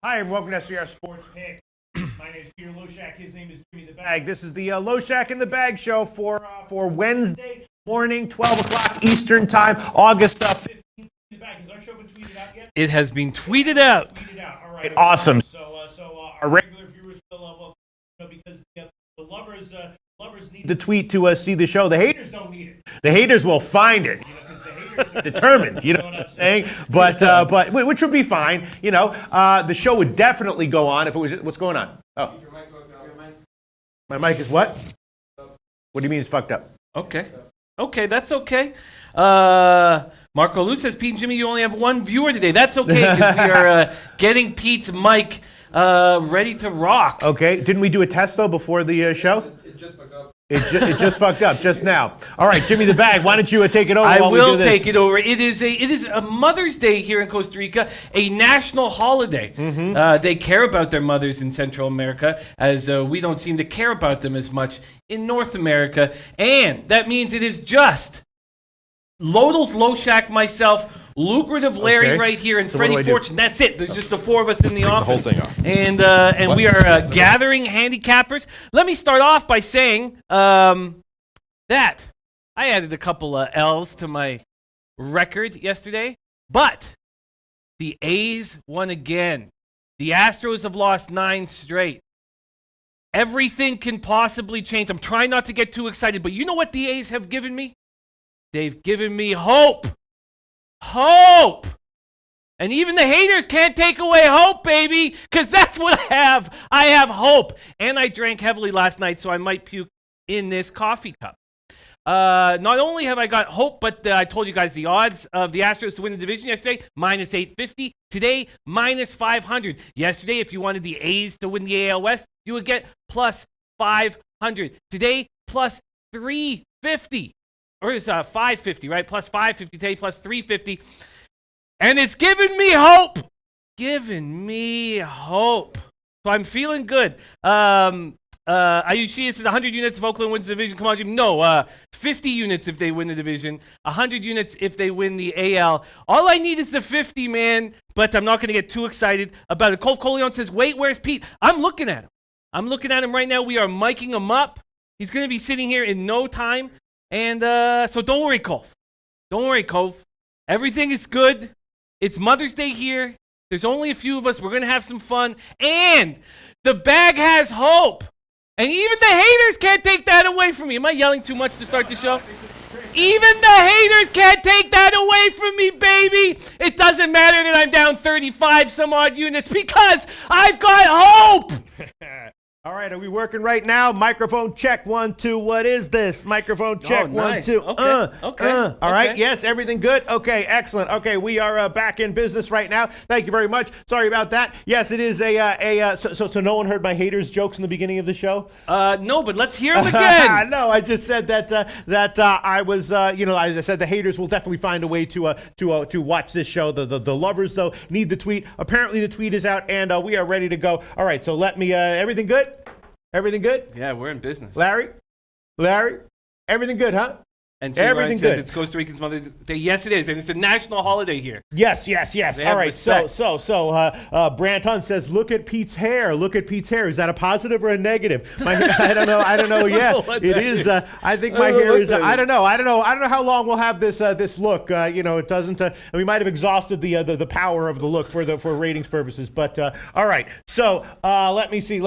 Hi, and welcome to SCR Sports Pick. My name is Peter Loshak. His name is Jimmy the Bag. This is the Loshak in the Bag show for Wednesday morning, 12 o'clock Eastern Time, August 15th. The Bag. Has our show been tweeted out yet? It has been tweeted out. All right, awesome. So our regular viewers will because the lovers need the tweet to see the show. The haters don't need it. The haters will find it. Determined, you know what I'm saying? But which would be fine. The show would definitely go on if it was. What's going on? Oh, my mic is what? What do you mean it's fucked up? Okay, that's okay. Marco Lou says, Pete and Jimmy, you only have one viewer today. That's okay because we are getting Pete's mic ready to rock. Okay, didn't we do a test though before the show? It just fucked up. It just fucked up just now. All right, Jimmy the Bag, why don't you take it over? I while we will do this? take it over. It is a Mother's Day here in Costa Rica, a national holiday. Mm-hmm. They care about their mothers in Central America, as we don't seem to care about them as much in North America, and that means it is just Lodals, Loshak, myself, Lucrative Larry right here, and So what do Freddie I do? Fortune. That's it. There's just the four of us in the office. whole thing off. And we are gathering handicappers. Let me start off by saying that I added a couple of L's to my record yesterday, but the A's won again. The Astros have lost 9 straight. Everything can possibly change. I'm trying not to get too excited, but you know what the A's have given me? They've given me hope. Hope! And even the haters can't take away hope, baby, because that's what I have. I have hope. And I drank heavily last night, so I might puke in this coffee cup. Not only have I got hope, but I told you guys the odds of the Astros to win the division yesterday, minus 850. Today, minus 500. Yesterday, if you wanted the A's to win the AL West, you would get plus 500. Today, plus 350. Or it's 550, right? Plus 550 today, plus 350. And it's giving me hope. Giving me hope. So I'm feeling good. Ayushia says 100 units if Oakland wins the division. Come on, Jim. No, 50 units if they win the division. 100 units if they win the AL. All I need is the 50, man. But I'm not going to get too excited about it. Colf Coleon says, wait, where's Pete? I'm looking at him. I'm looking at him right now. We are miking him up. He's going to be sitting here in no time. And so don't worry, Colf. Don't worry, Colf. Everything is good. It's Mother's Day here. There's only a few of us. We're going to have some fun. And the bag has hope. And even the haters can't take that away from me. Am I yelling too much to start the show? Even the haters can't take that away from me, baby. It doesn't matter that I'm down 35 some odd units because I've got hope. All right, are we working right now? Microphone check, 1, 2. What is this? Microphone check, nice. 1, 2. Okay. All right, Okay. yes, everything good? Okay, excellent. Okay, we are back in business right now. Thank you very much. Sorry about that. Yes, it is so no one heard my haters jokes in the beginning of the show? No, but let's hear them again. No, I just said that I was, as I said, the haters will definitely find a way to watch this show. The lovers, though, need the tweet. Apparently the tweet is out, and we are ready to go. All right, so let me, everything good? Everything good? Yeah, we're in business. Larry, everything good, huh? And Everything Jay Ryan says good. It's Costa Rican's Mother's Day. Yes, it is, and it's a national holiday here. Yes. They All have right. respect. Brant Hunt says, "Look at Pete's hair. Look at Pete's hair. Is that a positive or a negative?" I don't know. Yeah, What it that is. is. I think my hair is. I don't know how long we'll have this look. It doesn't. We might have exhausted the power of the look for ratings purposes. But all right. So let me see.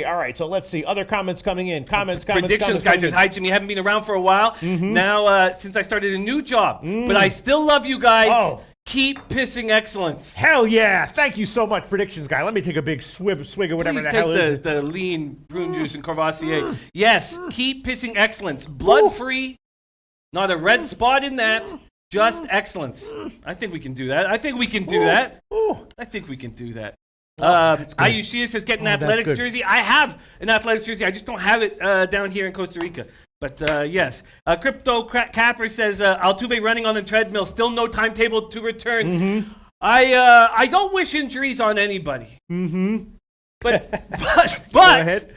All right. So let's see. Other comments coming in. Predictions, guys. Says, hi, Jimmy. You haven't been around for a while. Now, since I started a new job, but I still love you guys. Oh. Keep pissing excellence. Hell yeah! Thank you so much, predictions guy. Let me take a big swig of whatever Please the take hell is. the lean prune juice and Courvoisier. Yes, keep pissing excellence. Blood-free, not a red spot in that. Just excellence. I think we can do that. I think we can do that. Ayushia says, get an athletics jersey. I have an athletics jersey. I just don't have it down here in Costa Rica. But yes. Crypto Capper says, Altuve running on the treadmill. Still no timetable to return. I don't wish injuries on anybody. But Go ahead.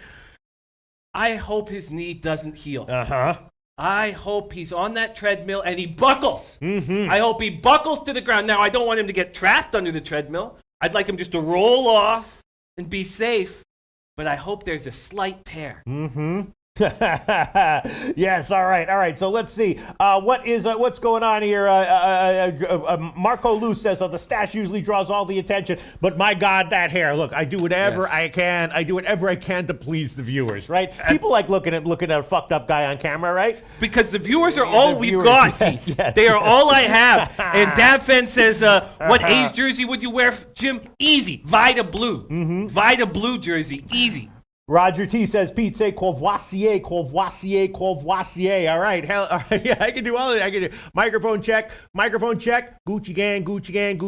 I hope his knee doesn't heal. Uh-huh. I hope he's on that treadmill and he buckles. I hope he buckles to the ground. Now, I don't want him to get trapped under the treadmill. I'd like him just to roll off and be safe, but I hope there's a slight tear. Mm-hmm. Yes, all right. So let's see. What's going on here? Marco Lou says, the stash usually draws all the attention, but my God, that hair. Look, I do whatever I can. I do whatever I can to please the viewers, right? People like looking at a fucked up guy on camera, right? Because the viewers are all we've got. Yes. They are all I have. And Davfen says, what A's jersey would you wear, Jim? Easy. Vida Blue. Mm-hmm. Vida Blue jersey. Easy. Roger T says, Pete, say Courvoisier. All right, hell, all right, yeah, I can do all of it. I can do microphone check. Gucci gang. No, Gucci gang,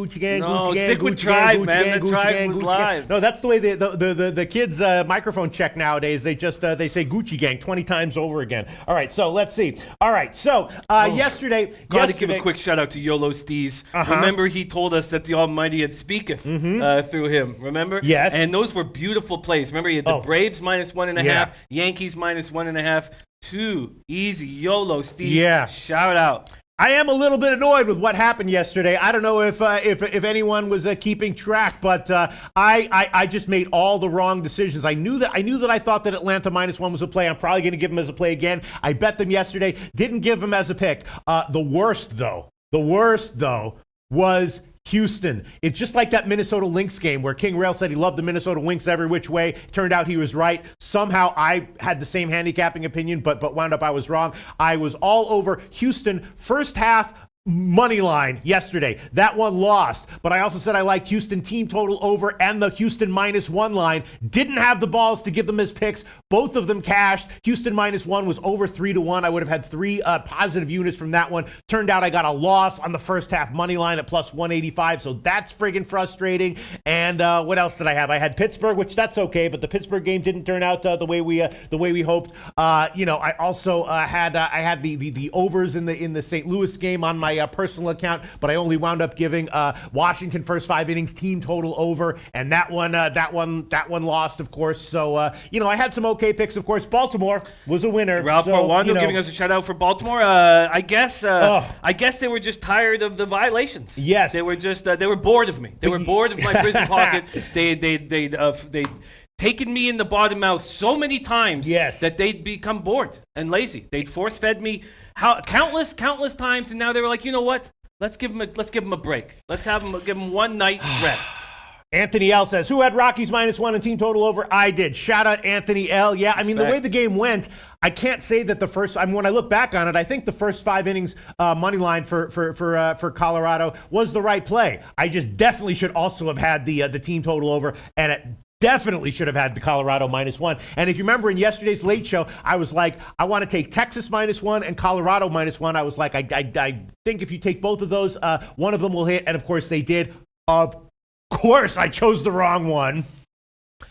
stick with Gucci Tribe, gang, man. Gucci The Tribe gang, was Gucci live. Gang. No, that's the way the kids microphone check nowadays. They just they say Gucci gang 20 times over again. All right, so let's see. All right, so yesterday. Got to give a quick shout out to YOLO Steez. Remember, he told us that the Almighty had speaketh through him. Remember? Yes. And those were beautiful plays. Remember, he had the Braves -1.5, Yankees -1.5, 2 easy. YOLO Steve. Yeah. Shout out. I am a little bit annoyed with what happened yesterday. I don't know if anyone was keeping track, but I just made all the wrong decisions. I knew that I thought that Atlanta -1 was a play. I'm probably going to give them as a play again. I bet them yesterday. Didn't give them as a pick. The worst though was Houston. It's just like that Minnesota Lynx game where King Rail said he loved the Minnesota Lynx every which way. Turned out he was right. Somehow I had the same handicapping opinion, but wound up I was wrong. I was all over Houston first half money line yesterday. That one lost, but I also said I liked Houston team total over and the Houston -1 line. Didn't have the balls to give them as picks. Both of them cashed. Houston -1 was over 3-1. I would have had 3 positive units from that one. Turned out I got a loss on the first half money line at +185, so that's friggin' frustrating. And what else did I have? I had Pittsburgh, which that's okay, but the Pittsburgh game didn't turn out the way we hoped. I also had the overs in the St. Louis game on my personal account, but I only wound up giving Washington first 5 innings team total over, and that one lost, of course. So I had some okay picks, of course. Baltimore was a winner. Ralph Parwando giving us a shout out for Baltimore. I guess they were just tired of the violations. Yes, they were just they were bored of me. They were bored of my prison pocket. They taken me in the bottom mouth so many times that they'd become bored and lazy. They'd force-fed me countless times, and now they were like, you know what? Let's give them a break. Let's give them one night rest. Anthony L says, who had Rockies -1 and team total over? I did. Shout out Anthony L. Yeah, I mean, the way the game went, I can't say that the first. I mean, when I look back on it, I think the first 5 innings money line for Colorado was the right play. I just definitely should also have had the team total over, and it definitely should have had the Colorado -1. And if you remember in yesterday's late show, I was like, I want to take Texas -1 and Colorado -1. I was like, I think if you take both of those, one of them will hit. And of course they did. Of course, I chose the wrong one.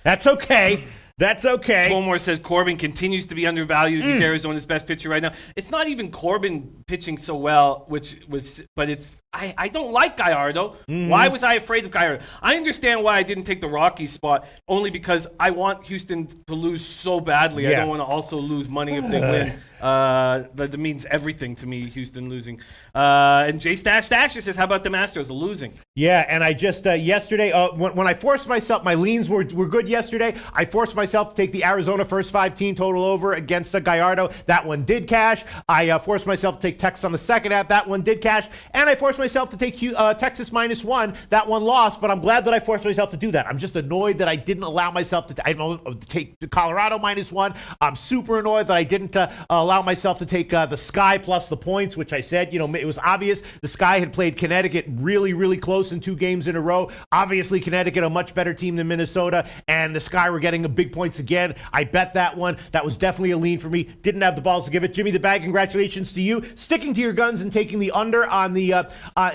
That's okay. That's okay. Colmore says Corbin continues to be undervalued. He's Arizona's best pitcher right now. It's not even Corbin pitching so well, but it's I don't like Gallardo. Why was I afraid of Gallardo? I understand why I didn't take the Rockies spot, only because I want Houston to lose so badly. I don't want to also lose money if they win. That means everything to me, Houston losing. And J Stasher says, how about the Astros losing? Yeah, and I just yesterday, when I forced myself, my leans were good yesterday. I forced myself to take the Arizona first 5 team total over against Gallardo. That one did cash. I forced myself to take Texas on the second half. That one did cash. And I forced myself to take Texas -1. That one lost, but I'm glad that I forced myself to do that. I'm just annoyed that I didn't allow myself to take the Colorado -1. I'm super annoyed that I didn't allow myself to take the Sky plus the points, which I said, it was obvious. The Sky had played Connecticut really, really close in 2 games in a row. Obviously, Connecticut, a much better team than Minnesota, and the Sky were getting big points again. I bet that one. That was definitely a lean for me. Didn't have the balls to give it. Jimmy the Bag, congratulations to you. Sticking to your guns and taking the under on the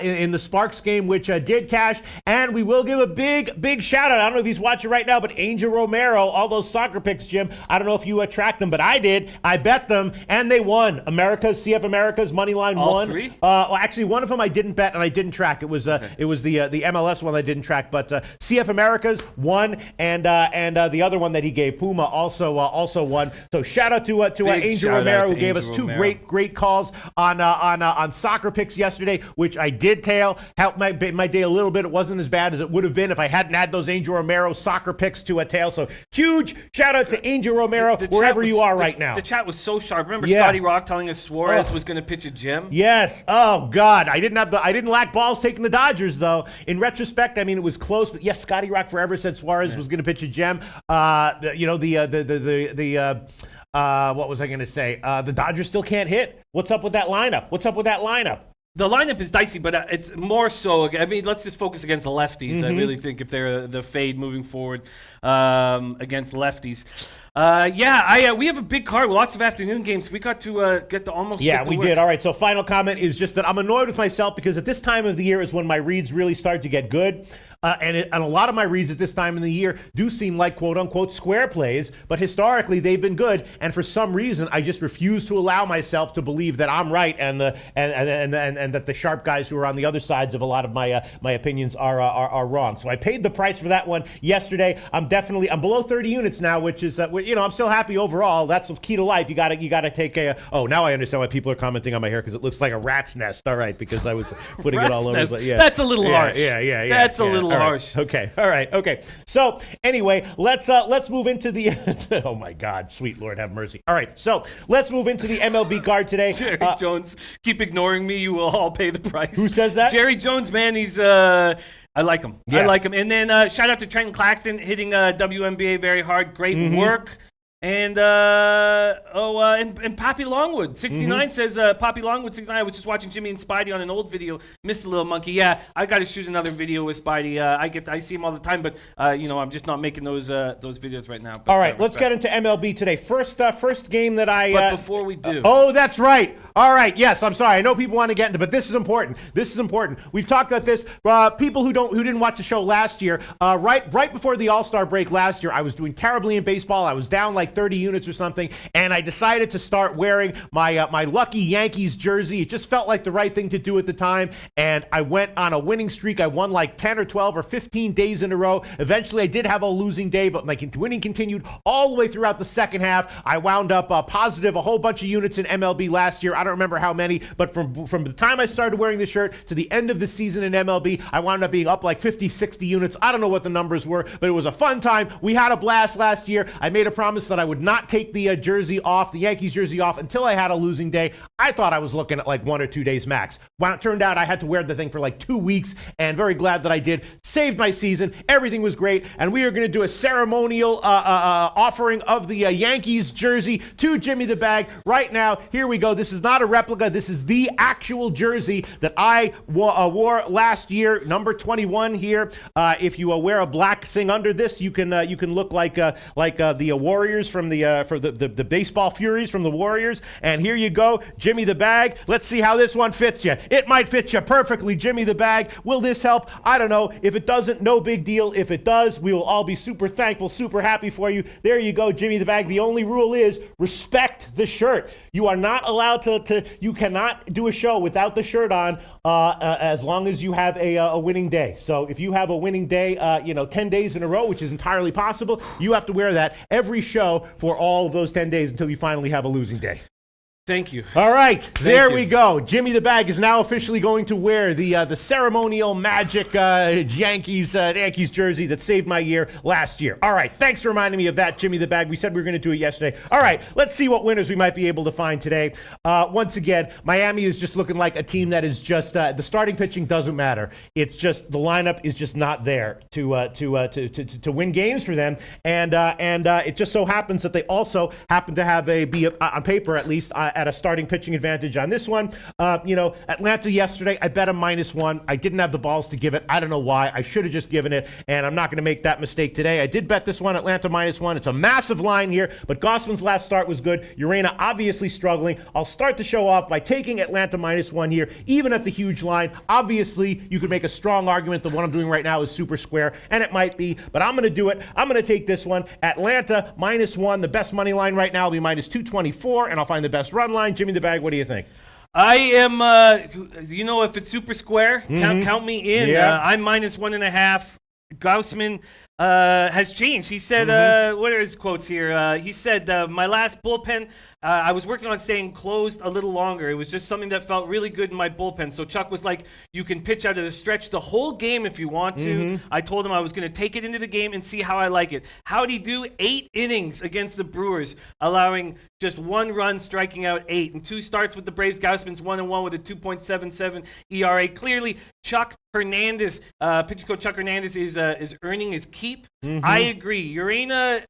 in the Sparks game, which did cash. And we will give a big shout out. I don't know if he's watching right now, but Angel Romero, all those soccer picks, Jim. I don't know if you tracked them, but I did. I bet them, and they won. CF America's money line all won. 3? Well, actually, one of them I didn't bet and I didn't track. It was the MLS one I didn't track, but CF America's won, and the other one that he gave, Puma, also won. So shout out to Angel Romero, who gave us 2 great calls on soccer picks yesterday, which I I did tail. Helped my day a little bit. It wasn't as bad as it would have been if I hadn't had those Angel Romero soccer picks to a tail. So huge shout out to Angel Romero, wherever you are right now. The chat was so sharp. Remember Scotty Rock telling us Suarez was going to pitch a gem? Yes. Oh God, I didn't lack balls taking the Dodgers though. In retrospect, I mean it was close, but yes, Scotty Rock forever said Suarez was going to pitch a gem. What was I going to say? The Dodgers still can't hit. What's up with that lineup? The lineup is dicey, but it's more so. I mean, let's just focus against the lefties. I really think if they're the fade moving forward against lefties. We have a big card with lots of afternoon games. We got to get to almost. Yeah, we did. All right. So final comment is just that I'm annoyed with myself because at this time of the year is when my reads really start to get good. And a lot of my reads at this time of the year do seem like quote-unquote square plays, but historically they've been good. And for some reason, I just refuse to allow myself to believe that I'm right and that the sharp guys who are on the other sides of a lot of my opinions are wrong. So I paid the price for that one yesterday. I'm below 30 units now, which is I'm still happy overall. That's the key to life. You got to take a. Oh, now I understand why people are commenting on my hair because it looks like a rat's nest. All right, because I was putting it all over. That's a little harsh. Yeah. That's a little harsh. Okay. All right. Okay. So anyway, let's move into the. Oh my God, sweet Lord, have mercy. All right. So let's move into the MLB card today. Jerry Jones, keep ignoring me. You will all pay the price. Who says that? Jerry Jones, man. He's. I like him. Yeah. I like him. And then shout out to Trenton Claxton hitting WNBA very hard. Great work. And Poppy Longwood 69 says Poppy Longwood 69. I was just watching Jimmy and Spidey on an old video. Missed the little monkey. Yeah, I got to shoot another video with Spidey. I see him all the time, but I'm just not making those videos right now. But, all right, let's get into MLB today. First game that I. But before we do. Oh, that's right. All right. Yes, I'm sorry. I know people want to get into, but this is important. We've talked about this. People who didn't watch the show last year, right before the All-Star break last year, I was doing terribly in baseball. I was down like 30 units or something, and I decided to start wearing my lucky Yankees jersey. It just felt like the right thing to do at the time, and I went on a winning streak. I won like 10 or 12 or 15 days in a row. Eventually, I did have a losing day, but my winning continued all the way throughout the second half. I wound up positive a whole bunch of units in MLB last year. I don't remember how many, but from the time I started wearing the shirt to the end of the season in MLB, I wound up being up like 50, 60 units. I don't know what the numbers were, but it was a fun time. We had a blast last year. I made a promise that I would not take the Yankees jersey off until I had a losing day. I thought I was looking at like 1 or 2 days max. Well, it turned out I had to wear the thing for like 2 weeks, and very glad that I did. Saved my season. Everything was great, and we are going to do a ceremonial offering of the Yankees jersey to Jimmy the Bag right now. Here we go. This is not a replica. This is the actual jersey that I wore last year, number 21 here. If you wear a black thing under this, you can look like the Warriors from the baseball Furies from the Warriors. And here you go, Jimmy the Bag. Let's see how this one fits you. It might fit you perfectly, Jimmy the Bag. Will this help? I don't know. If it doesn't, no big deal. If it does, we will all be super thankful, super happy for you. There you go, Jimmy the Bag. The only rule is respect the shirt. You are not allowed you cannot do a show without the shirt on as long as you have a winning day. So if you have a winning day, 10 days in a row, which is entirely possible, you have to wear that every show for all of those 10 days until you finally have a losing day. Thank you. All right, there we go. Jimmy the Bag is now officially going to wear the ceremonial magic Yankees jersey that saved my year last year. All right, thanks for reminding me of that, Jimmy the Bag. We said we were going to do it yesterday. All right, let's see what winners we might be able to find today. Once again, Miami is just looking like a team that is just the starting pitching doesn't matter. It's just the lineup is just not there to win games for them, and it just so happens that they also happen to have on paper at least. At a starting pitching advantage on this one. Atlanta yesterday, I bet a -1. I didn't have the balls to give it. I don't know why. I should have just given it, and I'm not going to make that mistake today. I did bet this one, Atlanta -1. It's a massive line here, but Gossman's last start was good. Urena obviously struggling. I'll start the show off by taking Atlanta -1 here, even at the huge line. Obviously, you could make a strong argument that what I'm doing right now is super square, and it might be, but I'm going to do it. I'm going to take this one. Atlanta -1. The best money line right now will be -224, and I'll find the best run line. Jimmy the Bag, what do you think? I am, if it's super square, count me in. Yeah. I'm -1.5. Gaussman, has changed. He said, what are his quotes here? He said, my last bullpen, I was working on staying closed a little longer. It was just something that felt really good in my bullpen. So Chuck was like, you can pitch out of the stretch the whole game if you want to. I told him I was going to take it into the game and see how I like it. How'd he do? 8 innings against the Brewers, allowing just 1 run, striking out 8. And 2 starts with the Braves. Gausman's 1-1 with a 2.77 ERA. Clearly, Chuck Hernandez, pitching coach Chuck Hernandez is earning his keep. I agree. Urena,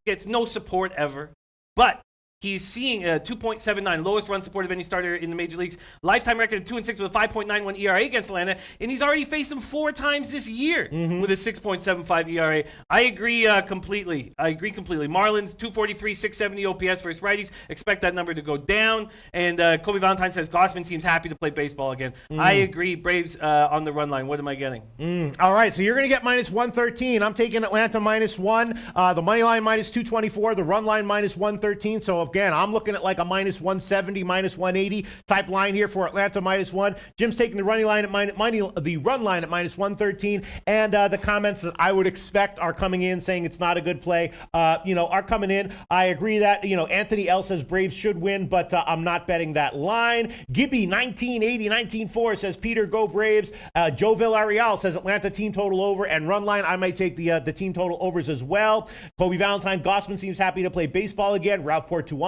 gets no support ever, but he's seeing a 2.79, lowest run support of any starter in the major leagues. Lifetime record of 2-6 with a 5.91 ERA against Atlanta, and he's already faced them 4 times this year with a 6.75 ERA. I agree completely. Marlins 243, 670 OPS versus righties. Expect that number to go down. And Kobe Valentine says Gausman seems happy to play baseball again. I agree. Braves on the run line. What am I getting? All right, so you're going to get minus 113. I'm taking Atlanta minus 1. The money line minus 224. The run line minus 113. So again, I'm looking at like a minus 170, minus 180 type line here for Atlanta minus 1. Jim's taking the running line at the run line at minus 113, and the comments that I would expect are coming in saying it's not a good play. Are coming in. I agree that Anthony L says Braves should win, but I'm not betting that line. Gibby 1980-19-4 says Peter go Braves. Joe Villarreal says Atlanta team total over and run line. I might take the team total overs as well. Kobe Valentine Gausman seems happy to play baseball again. Ralph Portuando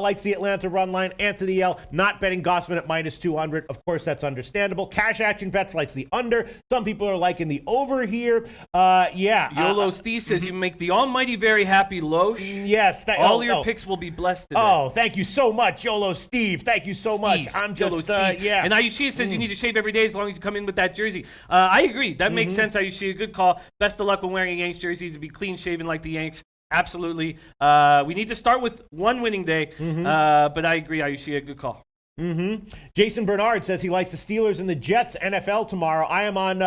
likes the Atlanta run line. Anthony L not betting Gausman at minus 200. Of course, that's understandable. Cash Action Bets likes the under. Some people are liking the over here. YOLO Steve says you make the almighty very happy, Losh. Yes. All your picks will be blessed today. Oh, thank you so much, YOLO Steve. Thank you so much. I'm just, yeah. And Ayushia says you need to shave every day as long as you come in with that jersey. I agree. That makes sense, Ayushia. Good call. Best of luck when wearing a Yanks jersey to be clean shaven like the Yanks. Absolutely. We need to start with one winning day, but I agree, Ayushia. Good call. Jason Bernard says he likes the Steelers and the Jets NFL tomorrow. I am on,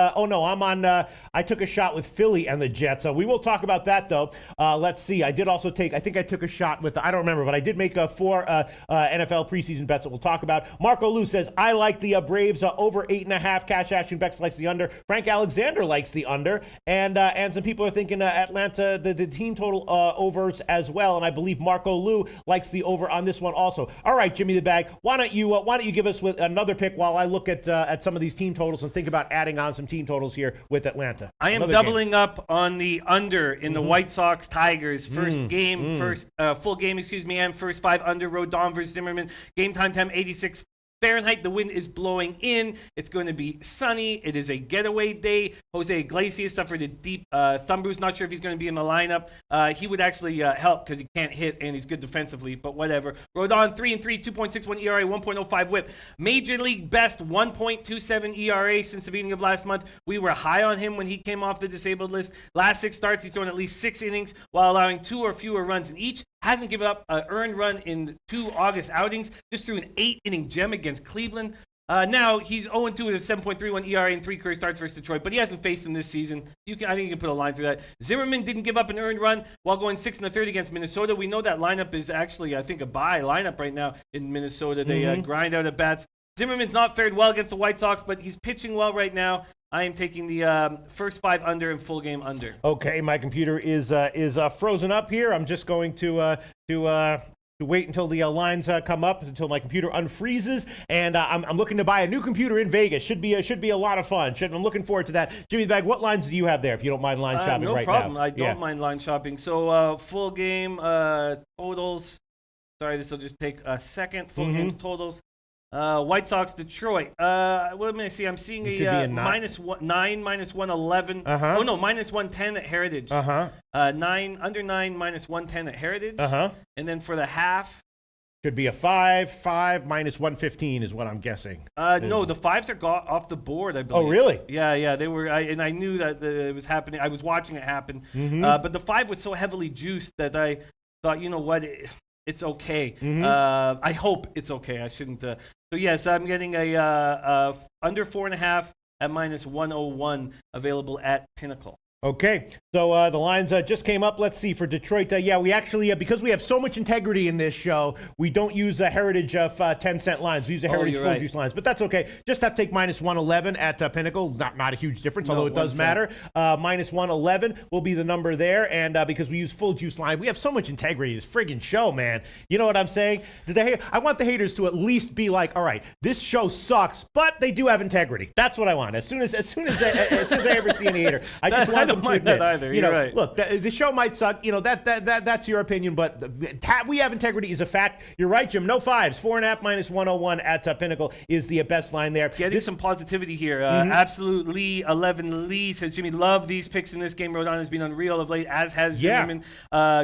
I took a shot with Philly and the Jets. We will talk about that, though. Let's see. I did also I think I took a shot with, I don't remember, but I did make 4 NFL preseason bets that we'll talk about. Marco Lou says, I like the Braves over 8.5. Cash Action Bex likes the under. Frank Alexander likes the under. And some people are thinking Atlanta, the team total overs as well. And I believe Marco Lou likes the over on this one also. All right, Jimmy the Bag, why don't you give us with another pick while I look at some of these team totals and think about adding on some team totals here with Atlanta. I am doubling up on the under in the White Sox Tigers first game, full game, and first 5 under. Rodon versus Zimmerman. Game time 86 Fahrenheit. The wind is blowing in. It's going to be sunny. It is a getaway day. Jose Iglesias suffered a deep thumb bruise. Not sure if he's going to be in the lineup. He would actually help because he can't hit and he's good defensively, but whatever. Rodon 3-3, 2.61 ERA, 1.05 whip. Major League best 1.27 ERA since the beginning of last month. We were high on him when he came off the disabled list. Last 6 starts, he's thrown at least 6 innings while allowing 2 or fewer runs in each. Hasn't given up an earned run in 2 August outings. Just threw an 8-inning gem against Cleveland. Now he's 0-2 with a 7.31 ERA in 3 career starts versus Detroit, but he hasn't faced them this season. I think you can put a line through that. Zimmerman didn't give up an earned run while going 6 1/3 against Minnesota. We know that lineup is actually, I think, a bye lineup right now in Minnesota. They grind out at bats. Zimmerman's not fared well against the White Sox, but he's pitching well right now. I am taking the first 5 under and full game under. Okay, my computer is frozen up here. I'm just going to wait until the lines come up, until my computer unfreezes, and I'm looking to buy a new computer in Vegas. Should be a lot of fun. I'm looking forward to that. Jimmy the Bag, what lines do you have there? If you don't mind line shopping right now. No problem. I don't mind line shopping. So full game totals. Sorry, this will just take a second. Full games totals. White Sox, Detroit. Let me see. I'm seeing a minus 9, minus 111. Oh no, minus 110 at Heritage. 9 under 9, minus 110 at Heritage. And then for the half, should be a 5 minus 115 is what I'm guessing. No, the 5s are off the board, I believe. Oh, really? Yeah, they were. And I knew that it was happening. I was watching it happen. But the 5 was so heavily juiced that I thought, you know what? It's okay. I hope it's okay. I shouldn't. So yes, I'm getting a under 4.5 at minus 101 available at Pinnacle. Okay, so the lines just came up. Let's see, for Detroit, we actually, because we have so much integrity in this show, we don't use a heritage of 10-cent lines. We use a heritage full juice lines, but that's okay. Just have to take minus 111 at Pinnacle. Not a huge difference, although it does matter. Minus 111 will be the number there, and because we use full juice line, we have so much integrity in this friggin' show, man. You know what I'm saying? I want the haters to at least be like, all right, this show sucks, but they do have integrity. That's what I want. As soon as I ever see any hater, I just want them to admit, that either. You're right. Look, the show might suck. That's your opinion, but we have integrity is a fact. You're right, Jim. No fives. 4.5 minus 101 at Pinnacle is the best line there. Getting some positivity here. Absolute Lee 11 Lee says, Jimmy, love these picks in this game. Rodon has been unreal of late, as has Zimmerman.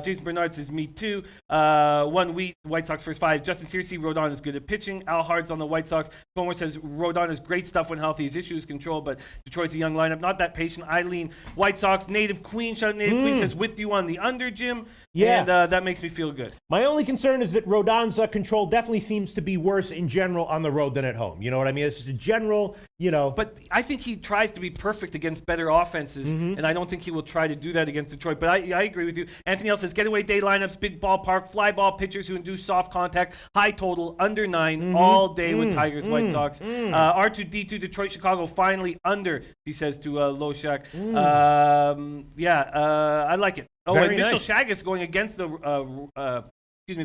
Jason Bernard says, me too. One Wheat, White Sox first 5. Justin Searcy, Rodon is good at pitching. Al Hard's on the White Sox. Bomar says, Rodon is great stuff when healthy. His issue is control, but Detroit's a young lineup. Not that patient. Eileen, White Sox. Native Queen, shout out Native Queen, says, with you on the under, Jim. Yeah. And that makes me feel good. My only concern is that Rodon's control definitely seems to be worse in general on the road than at home. You know what I mean? It's just a general, But I think he tries to be perfect against better offenses, and I don't think he will try to do that against Detroit. But I agree with you. Anthony L says, getaway day lineups, big ballpark, fly ball pitchers who induce soft contact, high total, under 9, all day with Tigers, White Sox. R2D2, Detroit, Chicago, finally under, he says to Loshak. I like it. Oh, Very and Mitchell nice. Chagas going against the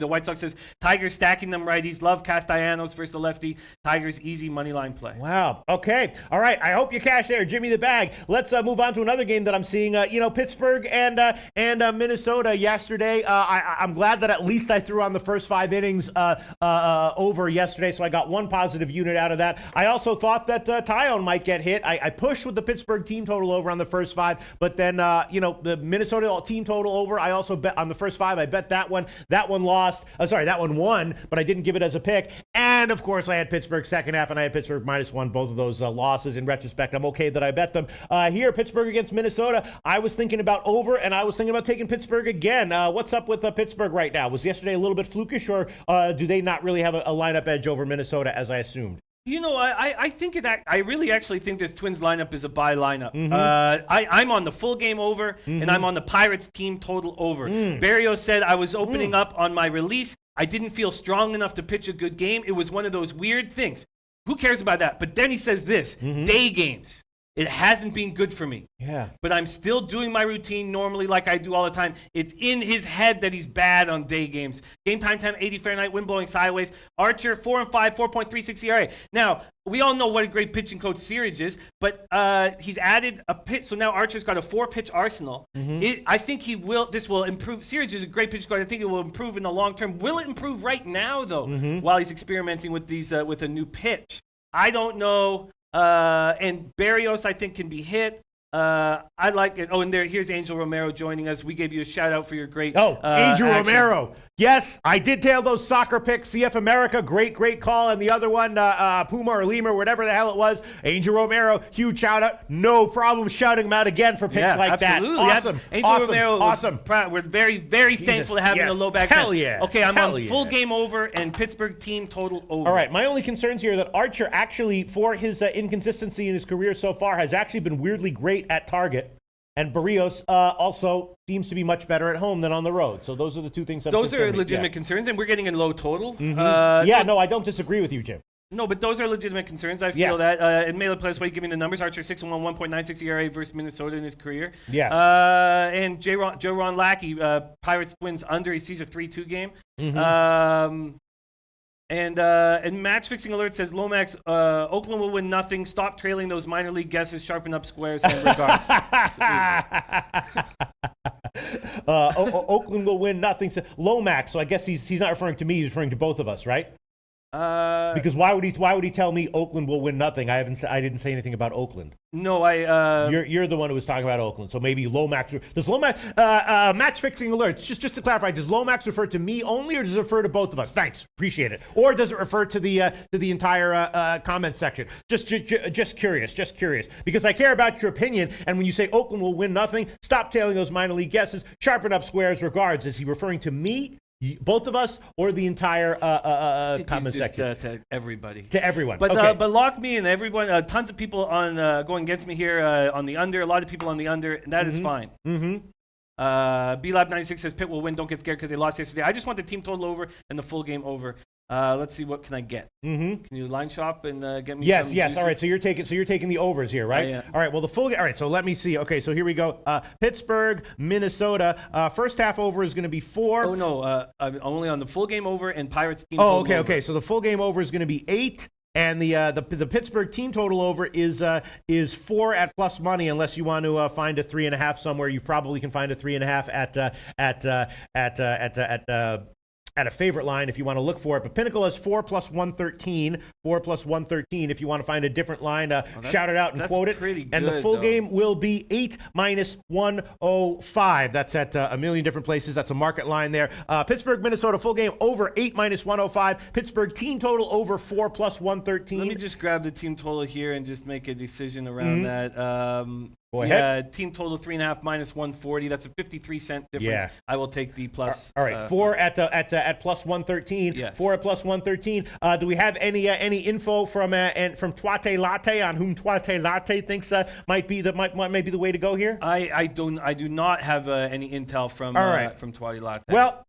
White Sox says, Tigers stacking them righties. Love Castellanos versus the lefty. Tigers easy money line play. Wow. Okay. All right. I hope you cash there, Jimmy the Bag. Let's move on to another game that I'm seeing. Pittsburgh and Minnesota yesterday. I'm glad that at least I threw on the first 5 innings over yesterday, so I got one positive unit out of that. I also thought that Tyone might get hit. I pushed with the Pittsburgh team total over on the first 5, but then the Minnesota team total over. I also bet on the first 5. I bet that one. That one lost. That one won, but I didn't give it as a pick. And of course, I had Pittsburgh second half, and I had Pittsburgh minus 1. Both of those losses. In retrospect, I'm okay that I bet them. Here, Pittsburgh against Minnesota. I was thinking about over, and I was thinking about taking Pittsburgh again. What's up with Pittsburgh right now? Was yesterday a little bit flukish, or do they not really have a lineup edge over Minnesota as I assumed? I think I really actually think this Twins lineup is a buy lineup. I'm on the full game over, and I'm on the Pirates team total over. Barrios said I was opening up on my release. I didn't feel strong enough to pitch a good game. It was one of those weird things. Who cares about that? But then he says this, day games. It hasn't been good for me. Yeah. But I'm still doing my routine normally like I do all the time. It's in his head that he's bad on day games. Game time 80 Fahrenheit, wind blowing sideways. Archer, 4-5, 4.36 ERA. Now, we all know what a great pitching coach Searage is, but he's added a pitch. So now Archer's got a 4-pitch arsenal. I think this will improve. Searage is a great pitching coach. I think it will improve in the long term. Will it improve right now, though, while he's experimenting with with a new pitch? I don't know. And Barrios, I think, can be hit. I like it. Oh, and here's Angel Romero joining us. We gave you a shout out for your great. Angel action. Romero. Yes, I did tail those soccer picks. CF America, great call. And the other one, Puma or Lima, or whatever the hell it was. Angel Romero, huge shout out. No problem shouting him out again for picks like absolutely. that. Awesome. Angel Romero, awesome. We're very, very thankful to have him in the low back. Hell yeah. Okay, I'm on full game over and Pittsburgh team total over. All right, my only concerns here are that Archer actually, for his inconsistency in his career so far, has actually been weirdly great at target. And Barrios also seems to be much better at home than on the road. So those are the two things. Those are legitimate concerns, and we're getting a low total. No, I don't disagree with you, Jim. No, but those are legitimate concerns. I feel that. And Mailer Plus, why give me the numbers? Archer 6-1, 1.96 ERA versus Minnesota in his career. Yeah. And Joe Ron Lackey, Pirates Twins under. He sees a 3-2 game. And Match Fixing Alert says, Lomax, Oakland will win nothing. Stop trailing those minor league guesses. Sharpen up squares. And regards. Oakland will win nothing. So, Lomax. So I guess he's not referring to me. He's referring to both of us, right? Because why would he tell me Oakland will win nothing? I didn't say anything about Oakland. No, You're the one who was talking about Oakland. So maybe Lomax. Does Lomax Match Fixing Alerts? Just to clarify, does Lomax refer to me only, or does it refer to both of us? Thanks, appreciate it. Or does it refer to the entire comment section? Just curious, because I care about your opinion. And when you say Oakland will win nothing, stop tailing those minor league guesses. Sharpen up squares. Regards. Is he referring to me? Both of us or the entire comment section? To everybody. To everyone. But okay. but lock me in, everyone. Tons of people on going against me here on the under. A lot of people on the under. And that is fine. B-Lab96 says Pitt will win. Don't get scared because they lost yesterday. I just want the team total over and the full game over. Let's see, what can I get? Can you line shop and get me? Yes. some All juicy- right. So you're taking the overs here, right? Yeah. All right. Well, the full game. All right. So let me see. Okay. So here we go. Pittsburgh, Minnesota. First half over is going to be 4. Oh no, I'm only on the full game over and Pirates team. Oh, total okay. over. Okay. So the full game over is going to be 8. And the Pittsburgh team total over is 4 at plus money, unless you want to find a 3.5 somewhere. You probably can find a 3.5 at a favorite line if you want to look for it. But Pinnacle has 4 plus 113. 4 plus 113. If you want to find a different line, shout it out and quote it. Pretty and the good, full though. game will be 8 minus 105. That's at a million different places. That's a market line there. Pittsburgh, Minnesota, full game over 8 minus 105. Pittsburgh team total over 4 plus 113. Let me just grab the team total here and just make a decision around that. Go ahead. Team total 3.5 minus 140. That's a 53-cent difference. Yeah. I will take the plus. All right, 4 at plus 113. Yes. 4 at plus 113. Do we have any info from Twate Latte on whom Twate Latte thinks might be the way to go here? I do not have any intel from from Twatty Latte. Well,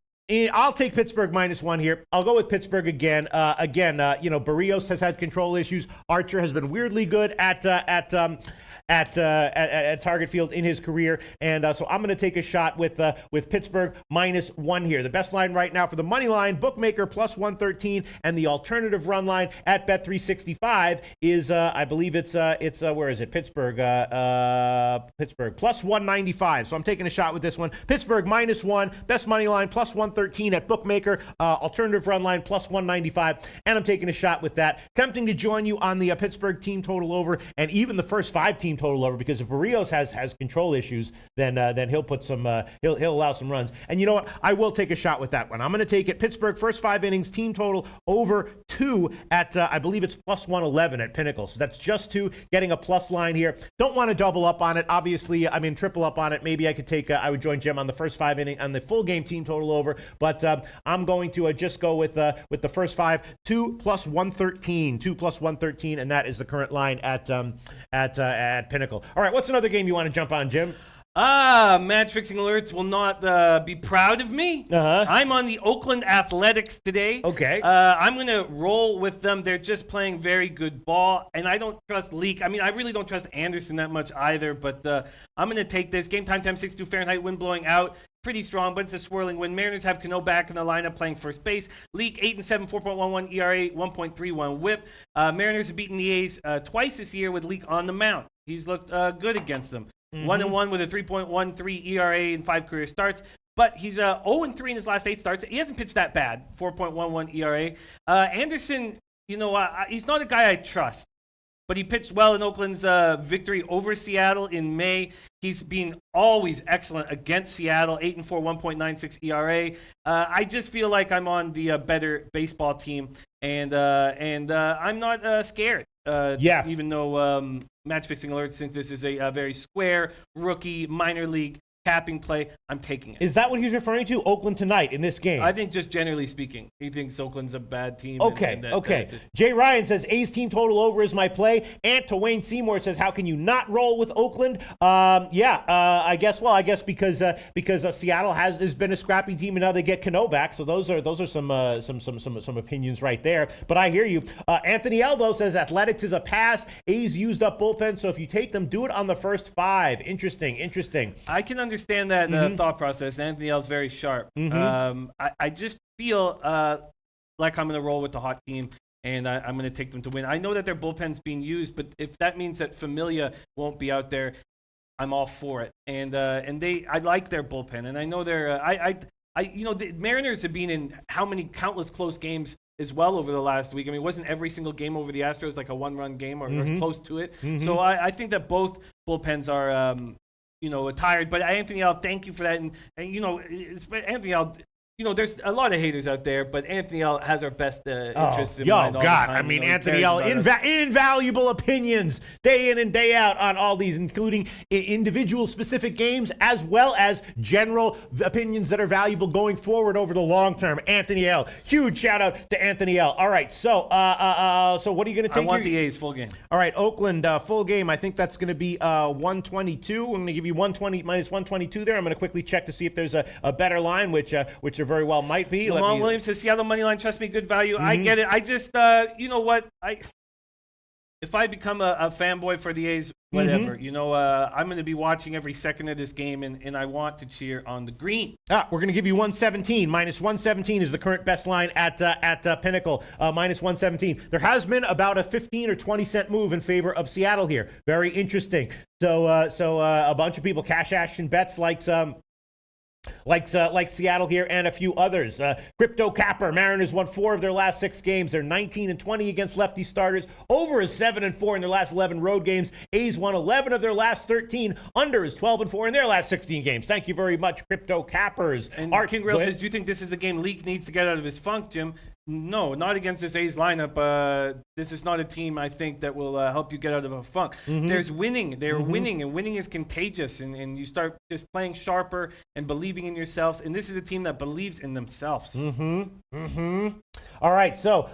I'll take Pittsburgh -1 here. I'll go with Pittsburgh again. Barrios has had control issues. Archer has been weirdly good at target field in his career, and so I'm going to take a shot with Pittsburgh -1 here. The best line right now for the money line, bookmaker plus 113, and the alternative run line at Bet365 is I believe it's where is it? Pittsburgh plus 195. So I'm taking a shot with this one. Pittsburgh -1, best money line plus 113 at bookmaker, alternative run line plus 195, and I'm taking a shot with that. Tempting to join you on the Pittsburgh team total over, and even the first 5 team total over, because if Barrios has control issues, then he'll put some he'll allow some runs. And you know what? I will take a shot with that one. I'm going to take it. Pittsburgh first 5 innings team total over 2 at I believe it's plus 111 at Pinnacle. So that's just 2, getting a plus line here. Don't want to double up on it. Obviously, I mean triple up on it. Maybe I could take I would join Jim on the first 5 inning on the full game team total over. But I'm going to just go with the first 5, 2 plus 113, 2 plus 113, and that is the current line at Pinnacle. All right, what's another game you want to jump on, Jim? Match fixing alerts will not be proud of me. I'm on the Oakland Athletics today. Okay. I'm going to roll with them. They're just playing very good ball, and I don't trust Leak. I mean, I really don't trust Anderson that much either, but I'm going to take this. Game time, 62 Fahrenheit, wind blowing out. Pretty strong, but it's a swirling wind. Mariners have Cano back in the lineup playing first base. Leak 8-7, 4.11 ERA, 1.31 WHIP. Mariners have beaten the A's twice this year with Leak on the mound. He's looked good against them. 1-1 with a 3.13 ERA in 5 career starts. But he's 0-3 in his last 8 starts. He hasn't pitched that bad, 4.11 ERA. Anderson, he's not a guy I trust. But he pitched well in Oakland's victory over Seattle in May. He's been always excellent against Seattle, 8-4, 1.96 ERA. I just feel like I'm on the better baseball team, and I'm not scared. Even though Match Fixing Alerts think this is a very square rookie minor league capping play, I'm taking it. Is that what he's referring to? Oakland tonight in this game? I think just generally speaking, he thinks Oakland's a bad team. Okay. Jay Ryan says A's team total over is my play. And to Wayne Seymour says, how can you not roll with Oakland? I guess because Seattle has been a scrappy team and now they get Cano back. So those are some opinions right there. But I hear you. Anthony Eldo says Athletics is a pass. A's used up bullpen, so if you take them, do it on the first 5. Interesting. I can understand that thought process. Anthony L's very sharp. I just feel like I'm going to roll with the hot team, and I'm going to take them to win. I know that their bullpen's being used, but if that means that Familia won't be out there, I'm all for it. And I like their bullpen, and I know they're the Mariners have been in how many countless close games as well over the last week. I mean, wasn't every single game over the Astros like a 1-run game or close to it? So I think that both bullpens are tired. But Anthony L, thank you for that. And Anthony L, there's a lot of haters out there, but Anthony L has our best interests in mind all the God. time. I mean, He Anthony cares L. about us. Invaluable opinions day in and day out on all these, including individual specific games as well as general opinions that are valuable going forward over the long term. Anthony L. Huge shout out to Anthony L. All right, so so what are you going to take? I want the A's full game. All right, Oakland full game. I think that's going to be 122. I'm going to give you 120 minus 122 there. I'm going to quickly check to see if there's a better line, which there very well might be. Lamont Williams says Seattle money line. Trust me, good value. I get it. I just you know what if I become a fanboy for the A's, whatever. I'm going to be watching every second of this game, and I want to cheer on the green. We're going to give you 117. Minus 117 is the current best line at Pinnacle. Minus 117. There has been about a 15 or 20 cent move in favor of Seattle here. Very interesting. So a bunch of people cash action bets like Seattle here and a few others. Crypto Capper, Mariners won 4 of their last 6 games. They're 19-20 against lefty starters. Over is 7-4 in their last 11 road games. A's won 11 of their last 13. Under is 12-4 in their last 16 games. Thank you very much, Crypto Cappers. And King Rail says, do you think this is the game Leak needs to get out of his funk, Jim? No, not against this A's lineup. This is not a team, I think, that will help you get out of a funk. There's winning. They're winning, and winning is contagious. And you start just playing sharper and believing in yourselves. And this is a team that believes in themselves. All right, so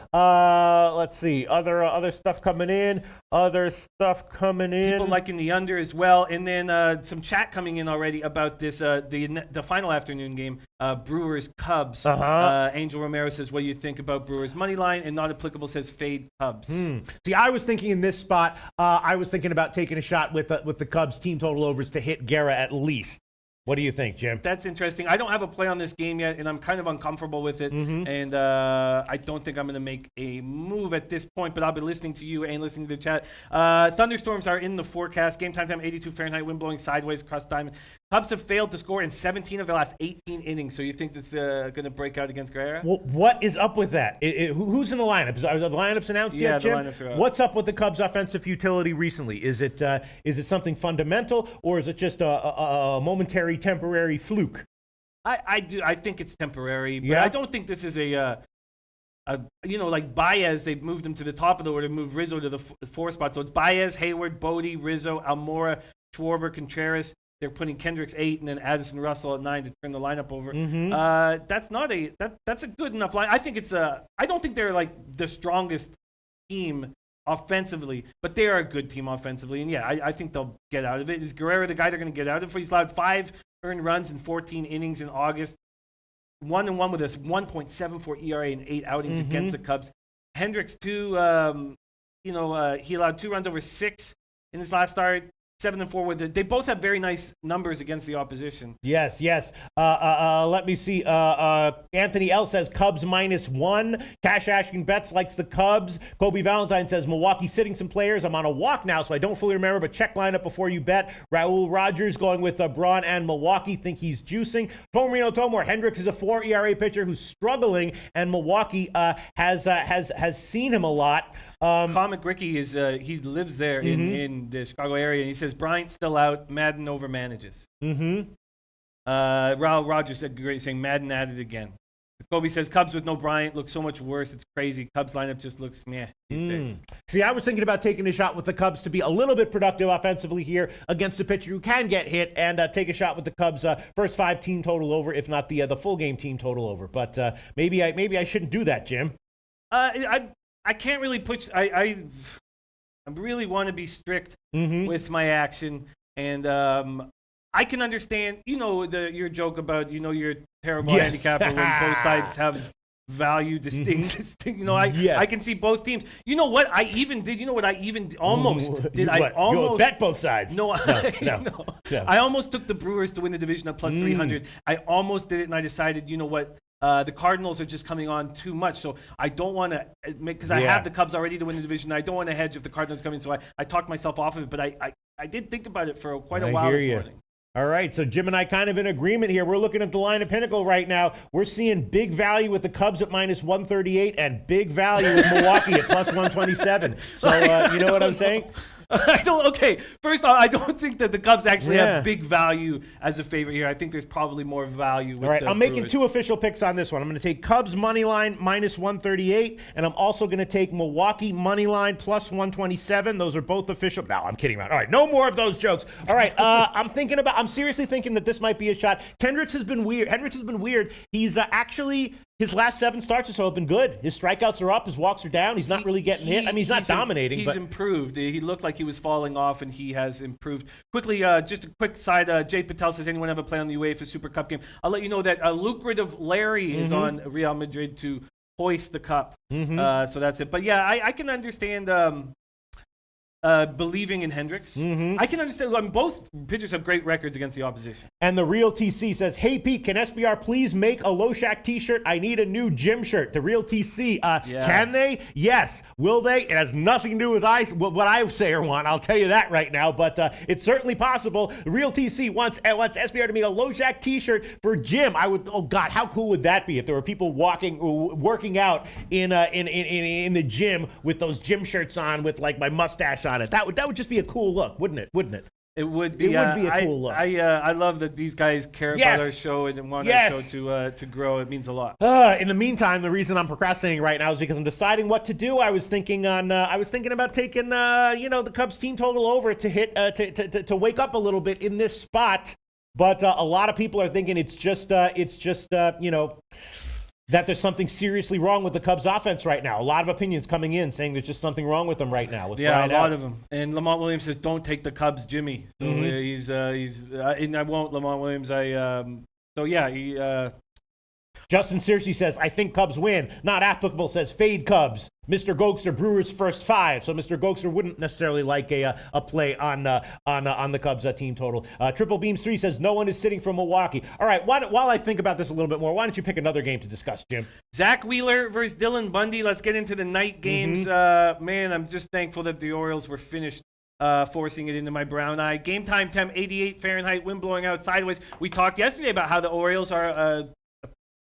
let's see. Other stuff coming in. People liking the under as well. And then some chat coming in already about this, the final afternoon game, Brewers Cubs. Angel Romero says, what do you think about Brewers money line? And not applicable says fade Cubs. See, I was thinking in this spot, I was thinking about taking a shot with the Cubs team total overs to hit Guerra at least. What do you think, Jim? That's interesting. I don't have a play on this game yet, and I'm kind of uncomfortable with it. And I don't think I'm going to make a move at this point, but I'll be listening to you and listening to the chat. Thunderstorms are in the forecast. Game time 82 Fahrenheit, wind blowing sideways across diamond. Cubs have failed to score in 17 of their last 18 innings. So you think that's going to break out against Guerrero? Well, what is up with that? Who's in the lineup? Are the lineups announced yet, Jim? Yeah, the lineups are out. What's up with the Cubs' offensive utility recently? Is it something fundamental, or is it just a momentary, temporary fluke? I think it's temporary, but Yeah? I don't think this is like Baez, they've moved him to the top of the order, moved Rizzo to the 4 spot. So it's Baez, Hayward, Bodie, Rizzo, Almora, Schwarber, Contreras. They're putting Kendricks 8 and then Addison Russell at 9 to turn the lineup over. That's a good enough line. I think I don't think they're like the strongest team offensively, but they are a good team offensively. And yeah, I think they'll get out of it. Is Guerrero the guy they're going to get out of? He's allowed 5 earned runs in 14 innings in August. 1-1 with a 1.74 ERA in 8 outings against the Cubs. Hendricks too. He allowed 2 runs over 6 in his last start. 7-4 with it. They both have very nice numbers against the opposition. Yes. Let me see. Anthony L says Cubs -1. Cash Ashkin bets likes the Cubs. Kobe Valentine says Milwaukee sitting some players. I'm on a walk now, so I don't fully remember, but check lineup before you bet. Raul Rogers going with Braun and Milwaukee. Think he's juicing. Tomarino Tomor. Hendricks is a 4 ERA pitcher who's struggling, and Milwaukee has seen him a lot. Comic Ricky he lives there in the Chicago area, and he says Bryant's still out. Madden over manages. Raul Rogers saying Madden at it again. Kobe says Cubs with no Bryant look so much worse. It's crazy. Cubs lineup just looks meh these days. See, I was thinking about taking a shot with the Cubs to be a little bit productive offensively here against a pitcher who can get hit, and take a shot with the Cubs first 5 team total over, if not the full game team total over. But maybe I shouldn't do that, Jim. I can't really push. I really want to be strict with my action, and I can understand. Your joke about you're a terrible handicapper when both sides have value distinct. I can see both teams. You know what I even did? You know what I even almost did? I almost bet both sides. No. I almost took the Brewers to win the division at plus 300. I almost did it, and I decided, you know what? The Cardinals are just coming on too much, so I don't want to make, because I have the Cubs already to win the division. I don't want to hedge if the Cardinals come in, so I talked myself off of it. But I did think about it for quite a while this morning. All right, so Jim and I kind of in agreement here. We're looking at the line of Pinnacle right now. We're seeing big value with the Cubs at -138 and big value with Milwaukee at plus 127. So you know what I'm saying? I don't. Okay, first off, I don't think that the Cubs actually Yeah. have big value as a favorite here. I think there's probably more value with All right, the I'm making Brewers. 2 official picks on this one. I'm going to take Cubs money line minus 138, and I'm also going to take Milwaukee money line plus 127. Those are both official. No, I'm kidding around. All right, no more of those jokes. All right, I'm seriously thinking that this might be a shot. Hendricks has been weird. He's actually, his last 7 starts or so have been good. His strikeouts are up, his walks are down. He's not really getting hit. I mean, he's not dominating. He's but improved. He looked like he was falling off, and he has improved. Quickly, just a quick side. Jay Patel says, anyone ever play on the UEFA Super Cup game? I'll let you know that a lucrative Larry is on Real Madrid to hoist the cup. So that's it. But yeah, I can understand believing in Hendricks. I can understand. I mean, both pitchers have great records against the opposition. And the Real TC says, hey, Pete, can SBR please make a Loshak t-shirt? I need a new gym shirt. The Real TC, can they? Yes. Will they? It has nothing to do with what I say or want. I'll tell you that right now, but it's certainly possible. The Real TC wants SBR to make a Loshak t-shirt for gym. Oh God, how cool would that be if there were people working out in the gym with those gym shirts on with like my mustache on it. That would just be a cool look, wouldn't it? It would be. It would be a cool look. I love that these guys care about our show and want our show to grow. It means a lot. In the meantime, the reason I'm procrastinating right now is because I'm deciding what to do. I was thinking about taking the Cubs team total over to hit to wake up a little bit in this spot, but a lot of people are thinking it's just that there's something seriously wrong with the Cubs offense right now. A lot of opinions coming in saying there's just something wrong with them right now. Yeah, a lot of them. And Lamont Williams says, don't take the Cubs, Jimmy. So he's and I won't, Lamont Williams. Justin Searcy says, I think Cubs win. Not applicable says, fade Cubs. Mr. Gokster, Brewers first 5. So Mr. Gokster wouldn't necessarily like a play on the Cubs team total. Triple Beams 3 says, no one is sitting from Milwaukee. All right, while I think about this a little bit more, why don't you pick another game to discuss, Jim? Zach Wheeler versus Dylan Bundy. Let's get into the night games. Man, I'm just thankful that the Orioles were finished forcing it into my brown eye. Game time temp 88 Fahrenheit, wind blowing out sideways. We talked yesterday about how the Orioles are a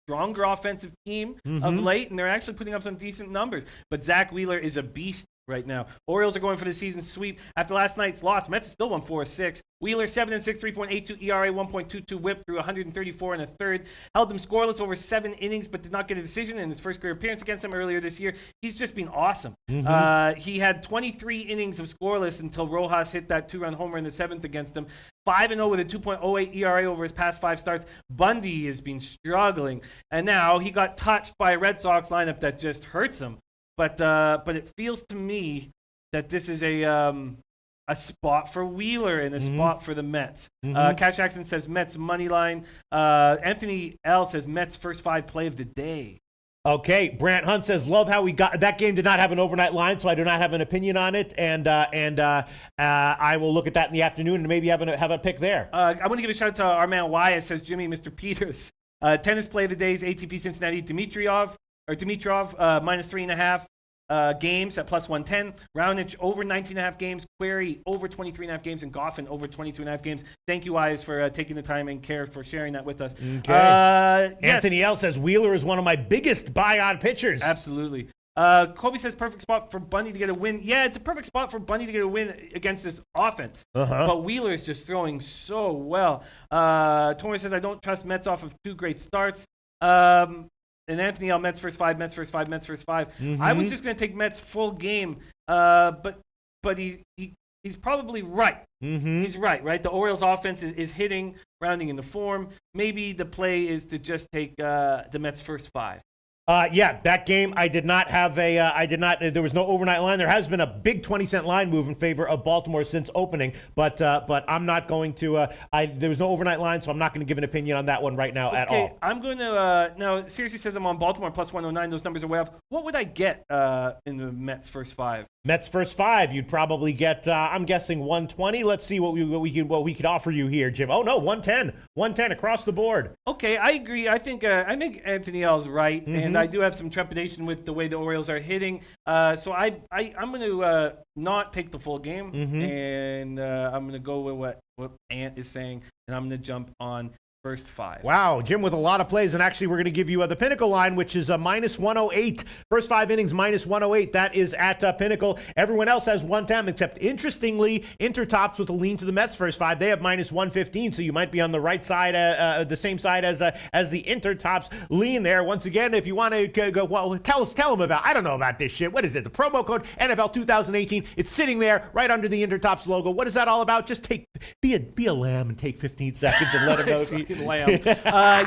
stronger offensive team of late, and they're actually putting up some decent numbers. But Zach Wheeler is a beast right now. Orioles are going for the season sweep. After last night's loss, Mets still won 4-6. Wheeler 7-6, 3.82 ERA, 1.22 WHIP through 134 and a third. Held them scoreless over 7 innings, but did not get a decision in his first career appearance against them earlier this year. He's just been awesome. He had 23 innings of scoreless until Rojas hit that 2-run homer in the 7th against them. 5-0 with a 2.08 ERA over his past 5 starts. Bundy has been struggling, and now he got touched by a Red Sox lineup that just hurts him. But it feels to me that this is a spot for Wheeler and a spot for the Mets. Cash Jackson says Mets money line. Anthony L says Mets first 5 play of the day. Okay, Brant Hunt says, love how we got that game. Did not have an overnight line, so I do not have an opinion on it, and I will look at that in the afternoon and maybe have a pick there. I want to give a shout out to our man Wyatt. Says Jimmy, Mr. Peters. Tennis play of the day is ATP Cincinnati Dimitrov minus 3.5 games at plus 110. Raonic over 19.5 games. Query over 23.5 games. And Goffin over 22.5 games. Thank you, Wise, for taking the time and care for sharing that with us. Okay. Yes. Anthony L says Wheeler is one of my biggest buy-on pitchers. Absolutely. Kobe says perfect spot for Bundy to get a win. Yeah, it's a perfect spot for Bundy to get a win against this offense. But Wheeler is just throwing so well. Tori says I don't trust Mets off of 2 great starts. And Anthony L, Mets first 5, Mets first 5, Mets first 5. I was just going to take Mets full game, but he's probably right. He's right? The Orioles offense is hitting, rounding into form. Maybe the play is to just take the Mets first 5. Yeah, that game I did not have there was no overnight line. There has been a big 20-cent line move in favor of Baltimore since opening, but I'm not going to, there was no overnight line, so I'm not going to give an opinion on that one right now at all. I'm going to, now, seriously says I'm on Baltimore plus 109. Those numbers are way off. What would I get in the Mets first 5? Mets first 5, you'd probably get, I'm guessing 120. Let's see what we could offer you here, Jim. Oh no, 110 across the board. Okay, I agree. I think Anthony L is right, and I do have some trepidation with the way the Orioles are hitting. So I'm going to not take the full game, and I'm going to go with what Ant is saying, and I'm going to jump on first 5. Wow, Jim with a lot of plays, and actually we're going to give you the Pinnacle line, which is minus 108. First 5 innings, minus 108. That is at Pinnacle. Everyone else has 110, except interestingly, Intertops with a lean to the Mets first 5. They have minus 115, so you might be on the right side, the same side as the Intertops lean there. Once again, if you want to go, well, tell them about, I don't know about this shit. What is it? The promo code NFL 2018. It's sitting there right under the Intertops logo. What is that all about? Just be a lamb and take 15 seconds and let them know. Lamb.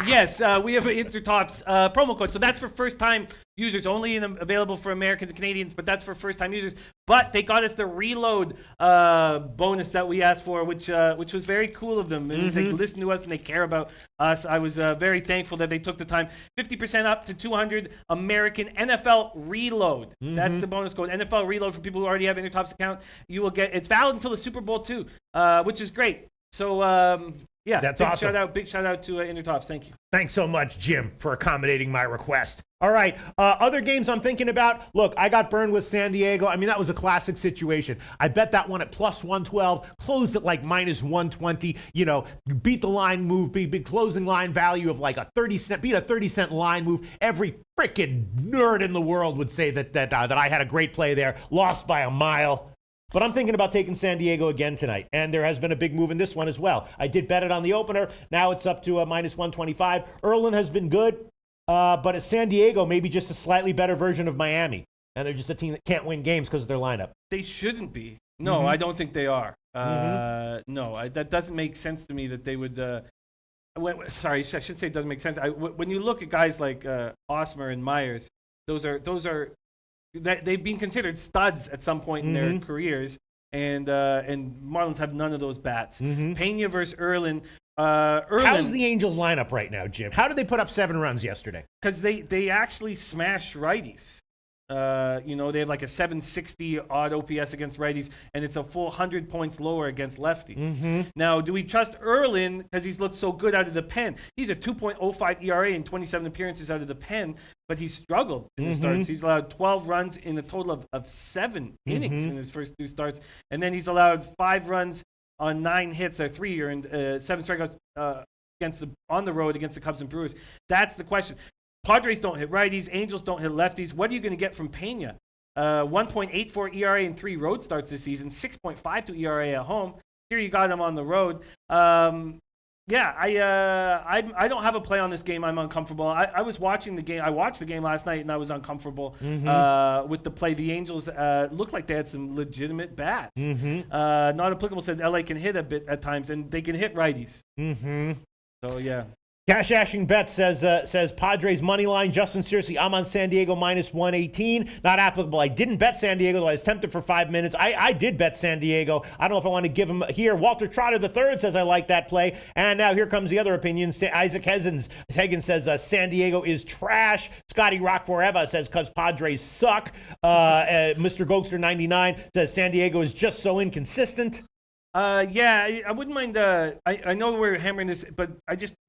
Yes, we have an Intertops promo code. So that's for first-time users, only available for Americans and Canadians, but that's for first-time users. But they got us the reload bonus that we asked for, which was very cool of them. And they listen to us and they care about us. I was very thankful that they took the time. 50% up to 200 American NFL Reload. That's the bonus code. NFL Reload for people who already have an Intertops account. You will get. It's valid until the Super Bowl too, which is great. So. Yeah, that's awesome. Big shout out to Intertops. Thank you. Thanks so much, Jim, for accommodating my request. All right, other games I'm thinking about. Look, I got burned with San Diego. I mean, that was a classic situation. I bet that one at plus 112, closed at like minus 120. You know, beat the line move, big closing line value of like a 30-cent, beat a 30-cent line move. Every freaking nerd in the world would say that I had a great play there. Lost by a mile. But I'm thinking about taking San Diego again tonight, and there has been a big move in this one as well. I did bet it on the opener. Now it's up to a minus 125. Erlin has been good, but at San Diego, maybe just a slightly better version of Miami, and they're just a team that can't win games because of their lineup. They shouldn't be. No, I don't think they are. No, that doesn't make sense to me that they would. Sorry, I should say it doesn't make sense. When you look at guys like Osmer and Myers, those are. They've been considered studs at some point in their careers, and Marlins have none of those bats. Pena versus Erlin. How's the Angels lineup right now, Jim? How did they put up 7 runs yesterday? Because they actually smash righties. They have like a 760 odd OPS against righties, and it's a full 100 points lower against lefties. Now, do we trust Erlin because he's looked so good out of the pen? He's a 2.05 ERA in 27 appearances out of the pen, but he's struggled in the starts. He's allowed 12 runs in a total of 7 innings in his first 2 starts, and then he's allowed 5 runs on 9 hits, or 3 and 7 strikeouts on the road against the Cubs and Brewers. That's the question. Padres don't hit righties. Angels don't hit lefties. What are you going to get from Pena? 1.84 ERA in 3 road starts this season, 6.52 ERA at home. Here you got him on the road. I don't have a play on this game. I'm uncomfortable. I was watching the game. I watched the game last night, and I was uncomfortable with the play. The Angels looked like they had some legitimate bats. Not applicable said LA can hit a bit at times, and they can hit righties. So, yeah. Cash Ashing Bet says Padres money line. Justin, seriously, I'm on San Diego minus 118. Not applicable. I didn't bet San Diego, though I was tempted for 5 minutes. I did bet San Diego. I don't know if I want to give him here. Walter Trotter III says I like that play. And now here comes the other opinion. Isaac Hagen says San Diego is trash. Scotty Rock Forever says because Padres suck. Mr. Gokster 99 says San Diego is just so inconsistent. I wouldn't mind. I know we're hammering this, but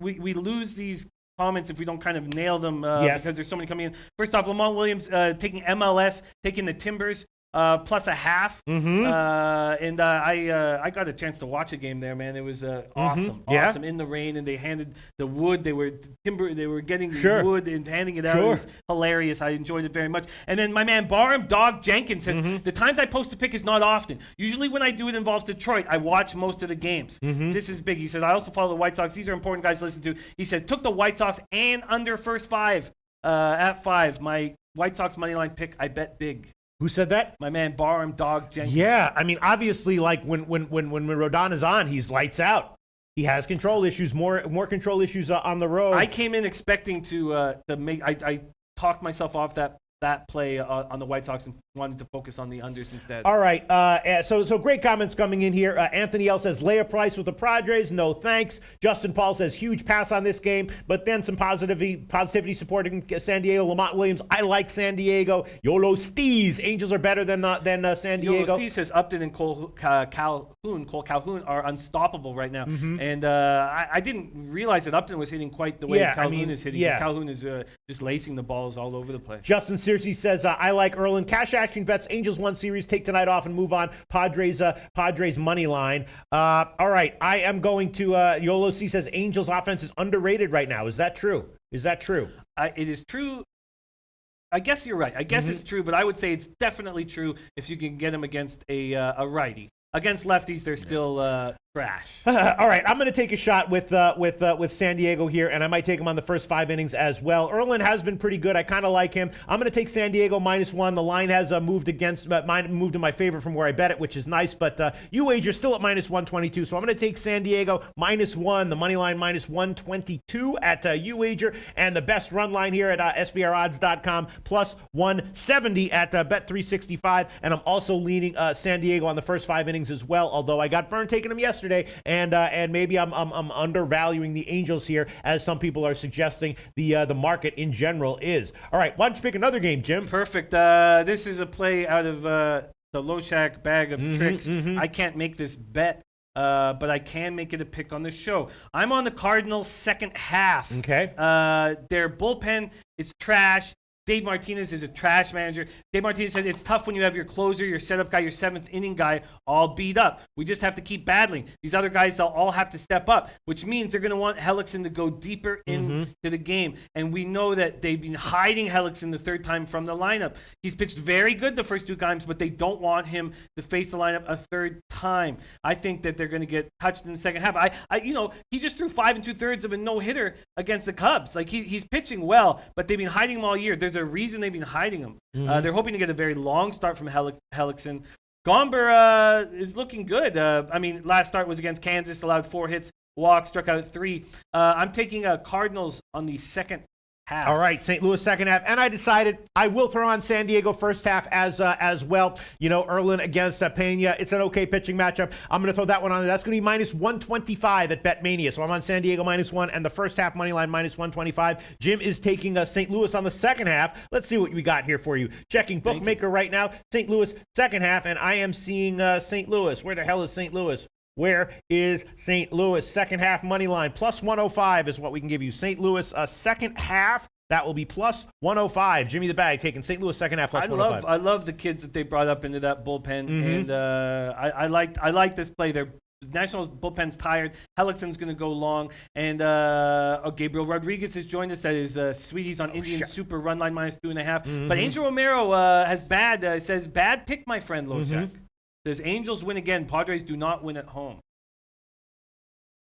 we lose these comments if we don't kind of nail them because there's so many coming in. First off, Lamont Williams taking MLS, taking the Timbers. Plus a half, and I got a chance to watch a game there, man. It was awesome in the rain, and they handed the wood. They were getting the wood and handing it out. It was hilarious. I enjoyed it very much. And then my man Barham Dog Jenkins says the times I post a pick is not often. Usually when I do it involves Detroit. I watch most of the games. This is big. He said I also follow the White Sox. These are important guys to listen to. He said took the White Sox and under first 5 at 5. My White Sox money line pick. I bet big. Who said that? My man Barham Dog Jenkins. Yeah, I mean, obviously, like when Rodon is on, he's lights out. He has control issues, more control issues on the road. I came in expecting to make. I talked myself off that play on the White Sox and wanted to focus on the unders instead. All right. So great comments coming in here. Anthony L says, lay a price with the Padres. No thanks. Justin Paul says, huge pass on this game, but then some positivity supporting San Diego. Lamont Williams, I like San Diego. Yolo Steez, Angels are better than San Diego. Yolo Steez says Upton and Cole Calhoun are unstoppable right now. And I didn't realize that Upton was hitting quite the way Calhoun is hitting. Calhoun is just lacing the balls all over the place. Justin Jersey says, I like Erlin. Cash action bets, Angels 1 series, take tonight off and move on. Padres money line. All right, I am going to, YOLO C says, Angels offense is underrated right now. Is that true? It is true. I guess you're right. I guess it's true, but I would say it's definitely true if you can get them against a righty. Against lefties, they're still trash. All right, I'm going to take a shot with San Diego here, and I might take him on the first 5 innings as well. Erlin has been pretty good. I kind of like him. I'm going to take San Diego -1. The line has moved in my favor from where I bet it, which is nice. But UWager still at -122, so I'm going to take San Diego -1. The money line -122 at UWager, and the best run line here at SBRodds.com +170 at Bet365. And I'm also leaning San Diego on the first 5 innings as well. Although I got burned taking them yesterday, and maybe I'm undervaluing the Angels here, as some people are suggesting the market in general is. All right, why don't you pick another game, Jim? Perfect. This is a play out of the Loshak bag of tricks. I can't make this bet, but I can make it a pick on the show. I'm on the Cardinals second half. Okay. Their bullpen is trash. Dave Martinez is a trash manager. Dave Martinez says it's tough when you have your closer, your setup guy, your 7th inning guy all beat up. We just have to keep battling. These other guys, they'll all have to step up, which means they're going to want Hellickson to go deeper into the game. And we know that they've been hiding Hellickson the third time from the lineup. He's pitched very good the first 2 times, but they don't want him to face the lineup a third time. I think that they're going to get touched in the second half. He just threw 5 2/3 of a no-hitter against the Cubs. Like he's pitching well, but they've been hiding him all year. There's a reason they've been hiding him. They're hoping to get a very long start from Hellickson. Gomber is looking good. Last start was against Kansas, allowed 4 hits, walked, struck out at 3. I'm taking Cardinals on the second half. All right, St. Louis second half, and I decided I will throw on San Diego first half as well. Erlin against Pena. It's an okay pitching matchup. I'm going to throw that one on there. That's going to be -125 at BetMania. So I'm on San Diego -1 and the first half money line -125. Jim is taking St. Louis on the second half. Let's see what we got here for you. Checking bookmaker right now. St. Louis second half, and I am seeing St. Louis. Where the hell is St. Louis? Where is St. Louis? Second half money line +105 is what we can give you. St. Louis second half, that will be +105. Jimmy the Bag taking St. Louis second half +105. I love the kids that they brought up into that bullpen, and I like this play. Their Nationals bullpen's tired. Hellickson's going to go long, and Gabriel Rodriguez has joined us. That is Sweeties on Indian Super run line -2.5. But Angel Romero has says bad pick, my friend Loshak. Says Angels win again. Padres do not win at home.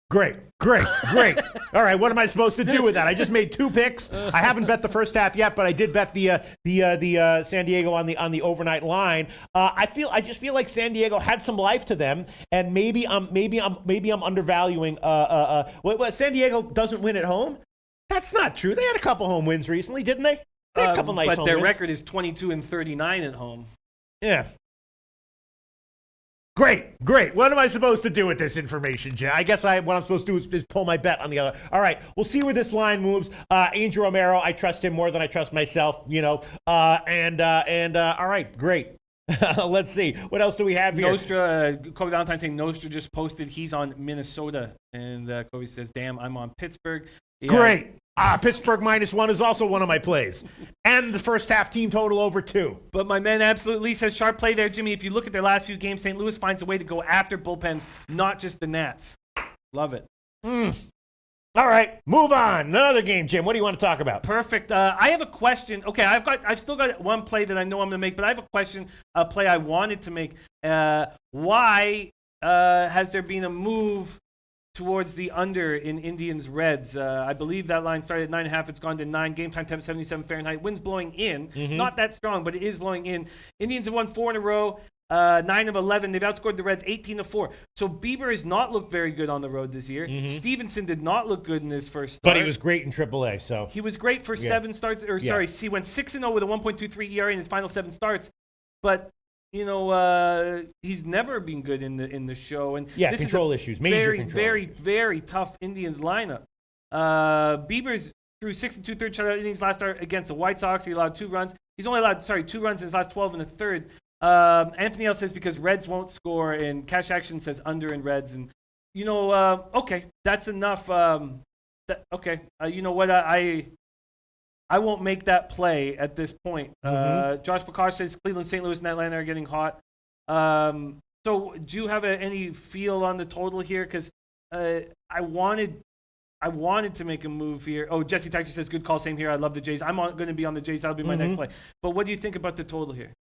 Great. All right, what am I supposed to do with that? I just made 2 picks. I haven't bet the first half yet, but I did bet the San Diego on the overnight line. I just feel like San Diego had some life to them, and maybe I'm undervaluing. San Diego doesn't win at home. That's not true. They had a couple home wins recently, didn't they? They had a couple nice home wins. But their wins. record is 22-39 at home. Yeah. Great. What am I supposed to do with this information, Jay? I guess what I'm supposed to do is pull my bet on the other. All right, we'll see where this line moves. Angel Romero, I trust him more than I trust myself, all right, great. Let's see. What else do we have here? Nostra, Kobe Valentine saying Nostra just posted he's on Minnesota. And Kobe says, damn, I'm on Pittsburgh. Yeah. Great. Pittsburgh -1 is also one of my plays. And the first half team total over 2. But my man absolutely says sharp play there, Jimmy. If you look at their last few games, St. Louis finds a way to go after bullpens, not just the Nats. Love it. All right, move on. Another game, Jim. What do you want to talk about? Perfect. I have a question. Okay, I've still got one play that I know I'm going to make, but I have a question, a play I wanted to make. Why has there been a move towards the under in Indians Reds? I believe that line started at 9.5. It's gone to 9. Game time temp 77 Fahrenheit. Wind's blowing in. Not that strong, but it is blowing in. Indians have won 4 in a row. 9 of 11. They've outscored the Reds 18-4. So Bieber has not looked very good on the road this year. Stevenson did not look good in his first start. But he was great in AAA. So he was great for 7 starts. He went 6-0 with a 1.23 ERA in his final 7 starts. But he's never been good in the show. And this control issues, major control very, issues. very tough Indians lineup. Bieber's threw 6 2/3 shutout innings last start against the White Sox. He allowed 2 runs. He's only allowed 2 runs in his last 12 1/3. Anthony L says because Reds won't score, and Cash Action says under in Reds. And okay, that's enough. Okay, you know what? I won't make that play at this point. Josh Bakar says Cleveland, St. Louis, and Atlanta are getting hot. So do you have any feel on the total here? Because I wanted to make a move here. Oh, Jesse Texas says, good call, same here. I love the Jays. I'm going to be on the Jays. That'll be my next play. But what do you think about the total here?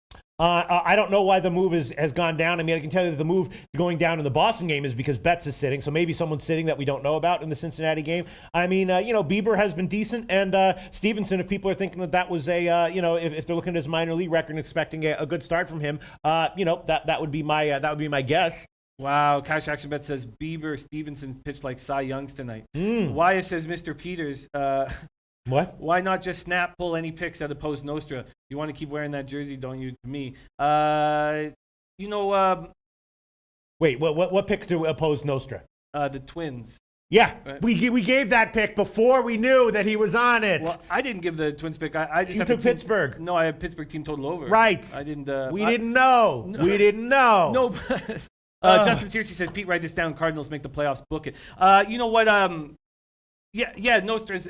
I don't know why the move has gone down. I mean, I can tell you that the move going down in the Boston game is because Betts is sitting. So maybe someone's sitting that we don't know about in the Cincinnati game. I mean, Bieber has been decent. And Stevenson, if people are thinking that was if they're looking at his minor league record and expecting a good start from him, that would be my guess. Wow, Cash Action Bet says Bieber, Stevenson pitched like Cy Young's tonight. Why says Mr. Peters, what? Why not just snap pull any picks at opposed Nostra? You want to keep wearing that jersey, don't you? To me, wait, what pick to oppose Nostra? The Twins. Yeah, right. we gave that pick before we knew that he was on it. Well, I didn't give the Twins pick. I just took Pittsburgh. No, I have Pittsburgh team total over. Right. I didn't. We didn't know. No, we didn't know. No. Justin Searcy says, Pete, write this down. Cardinals make the playoffs. Book it. You know what? Nostra's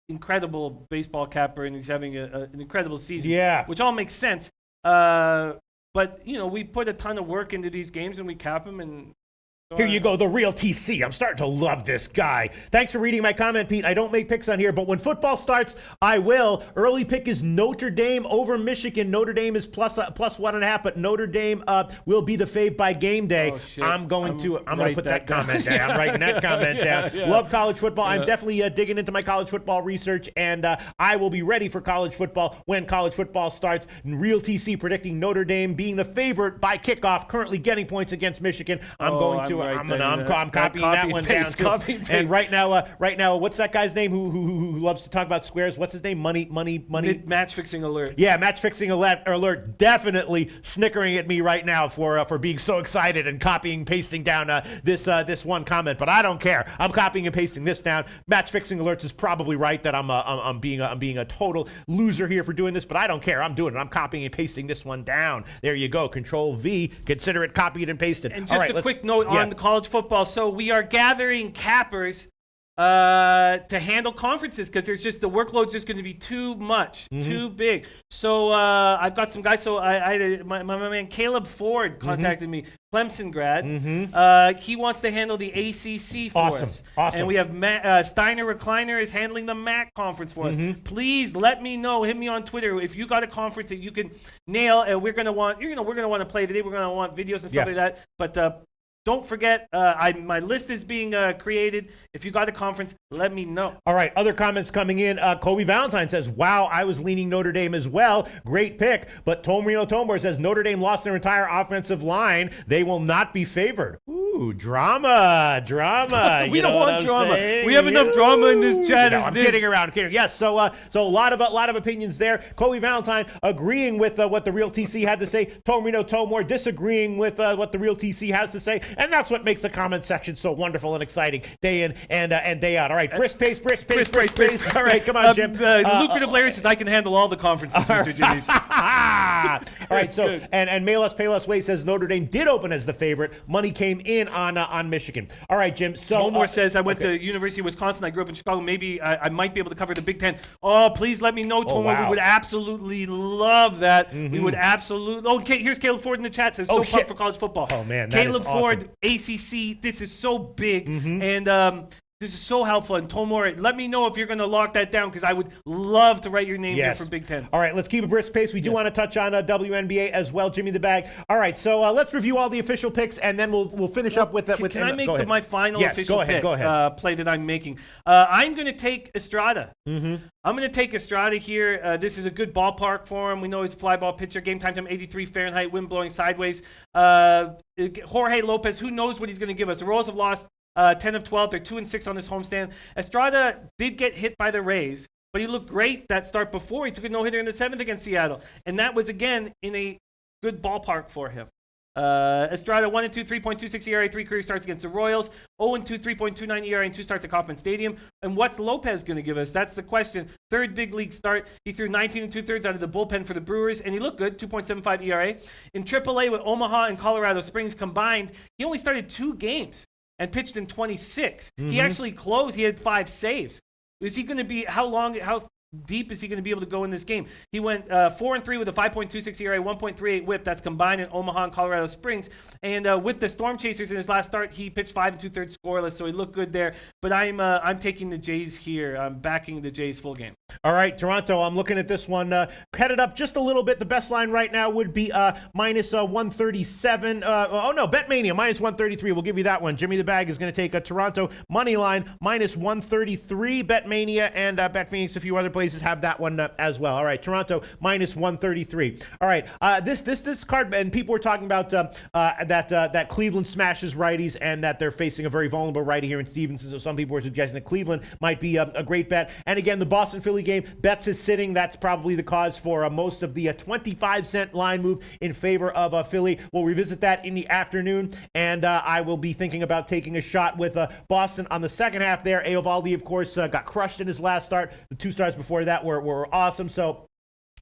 incredible baseball capper, and he's having an incredible season. Yeah. Which all makes sense. But, we put a ton of work into these games, and we cap them, and here you go, the real TC. I'm starting to love this guy. Thanks for reading my comment, Pete. I don't make picks on here, but when football starts, I will. Early pick is Notre Dame over Michigan. Notre Dame is plus 1.5, but Notre Dame will be the fave by game day. Oh, I'm going to put that comment down. I'm writing that comment down. Yeah. Love college football. I'm definitely digging into my college football research, and I will be ready for college football when college football starts. Real TC predicting Notre Dame being the favorite by kickoff, currently getting points against Michigan. I'm copying that one down too. And right now, what's that guy's name who loves to talk about squares? What's his name? Money. Match fixing alert. Yeah, match fixing alert. Definitely snickering at me right now for being so excited and copying, pasting down this one comment. But I don't care. I'm copying and pasting this down. Match fixing alerts is probably right that I'm being a total loser here for doing this, but I don't care. I'm doing it. I'm copying and pasting this one down. There you go. Control V. Consider it copied and pasted. And just a quick note on the college football. So we are gathering cappers to handle conferences because there's just the workload's just going to be too much, too big. So I've got some guys. So my man Caleb Ford contacted me, Clemson grad. He wants to handle the ACC for us. Awesome. And we have Steiner Recliner is handling the MAC conference for us. Please let me know. Hit me on Twitter if you got a conference that you can nail. And we're gonna want to play today. We're gonna want videos and stuff like that. But don't forget, my list is being created. If you got a conference, let me know. All right, other comments coming in. Kobe Valentine says, wow, I was leaning Notre Dame as well. Great pick. But Tomrino Tomor says, Notre Dame lost their entire offensive line. They will not be favored. Ooh, drama. We don't want drama. Saying? We have enough drama in this chat. I'm kidding around. Yes, so a lot of opinions there. Kobe Valentine agreeing with what the real TC had to say. Tomrino Tomor disagreeing with what the real TC has to say. And that's what makes the comment section so wonderful and exciting day in and day out. All right, brisk pace. All right, come on, Jim. Lucrative Larry says, I can handle all the conferences, Mr. Jimmy's. All right, so, and Payless Way says Notre Dame did open as the favorite. Money came in on Michigan. All right, Jim. So Omar says, I went to University of Wisconsin. I grew up in Chicago. Maybe I might be able to cover the Big Ten. Oh, please let me know, Tomo. Wow. We would absolutely love that. We would absolutely. Oh, okay, here's Caleb Ford in the chat. Says, so pumped for college football. Oh, man, that Caleb is awesome. Ford, ACC. This is so big, and this is so helpful. And Tomor, let me know if you're going to lock that down because I would love to write your name here for Big Ten. All right, let's keep a brisk pace. We do want to touch on WNBA as well, Jimmy the Bag. All right, so let's review all the official picks, and then we'll finish up with. Can I make my final official play that I'm making? I'm going to take Estrada. I'm going to take Estrada here. This is a good ballpark for him. We know he's a fly ball pitcher. Game time 83 Fahrenheit, wind blowing sideways. Jorge Lopez, who knows what he's going to give us? The Royals have lost 10 of 12. They're 2-6 on this homestand. Estrada did get hit by the Rays, but he looked great that start before. He took a no-hitter in the 7th against Seattle, and that was, again, in a good ballpark for him. Estrada 1-2, 3.26 ERA, 3 career starts against the Royals, 0-2, 3.29 ERA, and 2 starts at Kauffman Stadium. And what's Lopez going to give us? That's the question. 3rd big league start. He threw 19 2/3 out of the bullpen for the Brewers, and he looked good, 2.75 ERA. In AAA with Omaha and Colorado Springs combined, he only started 2 games and pitched in 26. He actually closed. He had 5 saves. Is he going to be, how deep is he going to be able to go in this game? He went 4-3 with a 5.26 ERA, 1.38 WHIP. That's combined in Omaha and Colorado Springs. And with the Storm Chasers in his last start, he pitched 5 2/3 scoreless, so he looked good there. But I'm taking the Jays here. I'm backing the Jays full game. All right, Toronto, I'm looking at this one. Headed up just a little bit. The best line right now would be minus 137. BetMania, minus 133. We'll give you that one. Jimmy the Bag is going to take a Toronto money line, minus 133. BetMania and BetPhoenix, a few other places have that one as well. All right, Toronto, minus 133. All right, this card, and people were talking about that Cleveland smashes righties and that they're facing a very vulnerable righty here in Stevenson. So some people were suggesting that Cleveland might be a great bet. And again, the Boston-Philly game, Betts is sitting. That's probably the cause for most of the 25-cent line move in favor of Philly. We'll revisit that in the afternoon, and I will be thinking about taking a shot with Boston on the second half there. Eovaldi, of course, got crushed in his last start. The 2 starts before that were awesome, so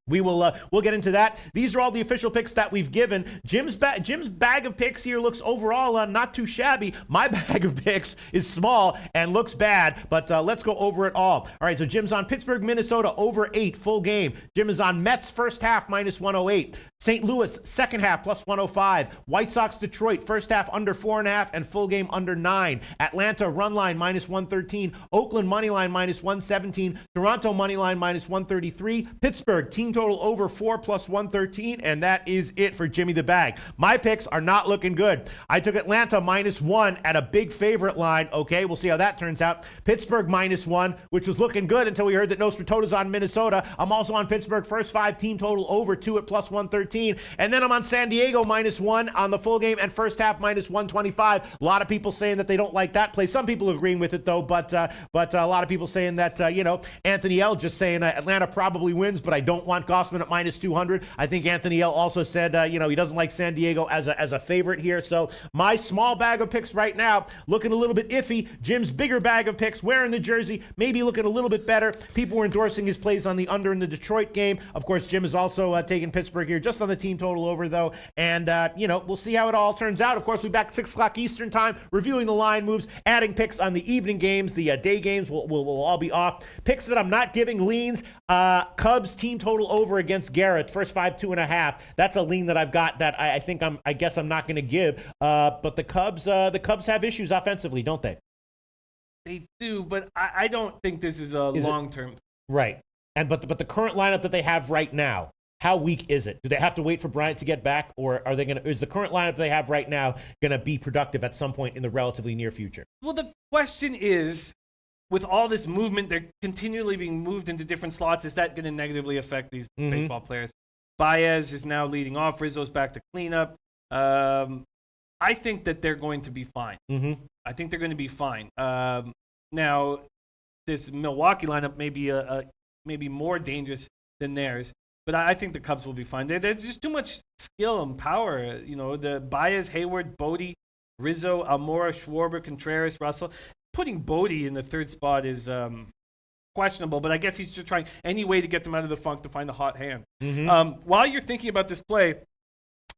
we'll get into that. These are all the official picks that we've given. Jim's bag of picks here looks overall not too shabby. My bag of picks is small and looks bad, but let's go over it all. All right, so Jim's on Pittsburgh, Minnesota, over 8, full game. Jim is on Mets first half, minus 108. St. Louis, second half, plus 105. White Sox, Detroit, first half, under 4.5, and full game, under 9. Atlanta, run line, minus 113. Oakland, money line, minus 117. Toronto, money line, minus 133. Pittsburgh, team total over 4, plus 113, and that is it for Jimmy the Bag. My picks are not looking good. I took Atlanta, minus 1 at a big favorite line. Okay, we'll see how that turns out. Pittsburgh, minus 1, which was looking good until we heard that Nostratota's on Minnesota. I'm also on Pittsburgh, first 5, team total over 2 at plus 113. And then I'm on San Diego, minus 1 on the full game and first half, minus 125. A lot of people saying that they don't like that play. Some people agreeing with it, though, but a lot of people saying that, Anthony L. just saying Atlanta probably wins, but I don't want Gossman at minus 200. I think Anthony L. also said, he doesn't like San Diego as a favorite here. So my small bag of picks right now, looking a little bit iffy. Jim's bigger bag of picks, wearing the jersey, maybe looking a little bit better. People were endorsing his plays on the under in the Detroit game. Of course, Jim is also taking Pittsburgh here, just on the team total over, though. And, we'll see how it all turns out. Of course, we'll be back at 6 o'clock Eastern time, reviewing the line moves, adding picks on the evening games. The day games will all be off. Picks that I'm not giving leans. Cubs team total over against Garrett, first 5, 2.5. That's a lean that I've got that I guess I'm not going to give. But the Cubs have issues offensively, don't they? They do, but I don't think this is a long-term. Right. But the current lineup that they have right now, how weak is it? Do they have to wait for Bryant to get back, or is the current lineup they have right now going to be productive at some point in the relatively near future? Well, the question is, with all this movement, they're continually being moved into different slots. Is that going to negatively affect these baseball players? Baez is now leading off. Rizzo's back to cleanup. I think that they're going to be fine. I think they're going to be fine. Now, this Milwaukee lineup may be maybe more dangerous than theirs. But I think the Cubs will be fine. There's just too much skill and power. The Baez, Hayward, Bodie, Rizzo, Almora, Schwarber, Contreras, Russell. Putting Bodie in the third spot is questionable, but I guess he's just trying any way to get them out of the funk to find a hot hand. While you're thinking about this play,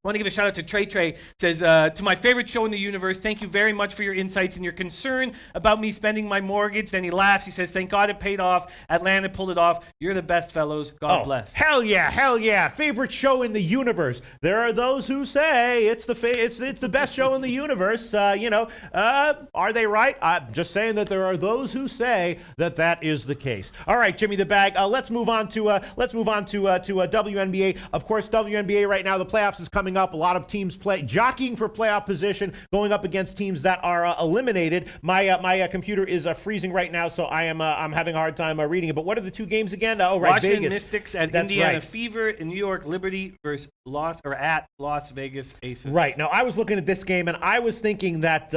I want to give a shout out to Trey. Says, to my favorite show in the universe, thank you very much for your insights and your concern about me spending my mortgage. Then he laughs. He says, thank God it paid off. Atlanta pulled it off. You're the best, fellows. God bless. Hell yeah. Favorite show in the universe. There are those who say it's the best show in the universe. Are they right? I'm just saying that there are those who say that is the case. All right, Jimmy the Bag. Let's move on to WNBA. Of course, WNBA right now, the playoffs is coming up. A lot of teams jockeying for playoff position, going up against teams that are eliminated. My computer is freezing right now, so I'm having a hard time reading it. But what are the 2 games again? Washington Vegas. Mystics at Indiana Fever, and New York Liberty versus at Las Vegas Aces. Right. Now, I was looking at this game, and I was thinking that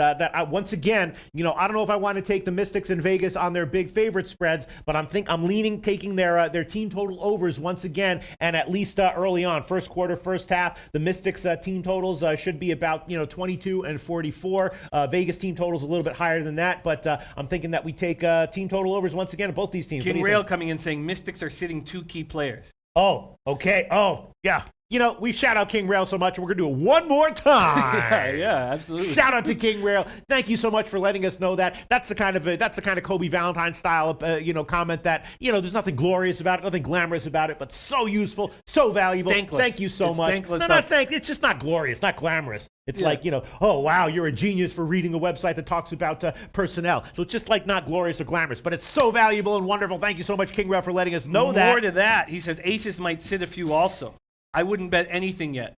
once again, I don't know if I want to take the Mystics in Vegas on their big favorite spreads, but I'm leaning taking their team total overs once again, and at least early on, first quarter, first half, the Mystics team totals should be about 22 and 44. Vegas team totals a little bit higher than that, but I'm thinking that we take team total overs once again of both these teams. King Rail coming in saying Mystics are sitting 2 key players. Oh, okay. Oh, yeah. we shout out King Rail so much. We're going to do it one more time. yeah, absolutely. Shout out to King Rail. Thank you so much for letting us know that. That's the kind of Kobe Valentine style of, comment that, there's nothing glorious about it, nothing glamorous about it, but so useful, so valuable. Thankless. Thank you so much. Thankless No, stuff. it's just not glorious, not glamorous. It's like, oh, wow, you're a genius for reading a website that talks about personnel. So it's just like not glorious or glamorous, but it's so valuable and wonderful. Thank you so much, King Rail, for letting us know that. More to that, he says aces might sit a few also. I wouldn't bet anything yet.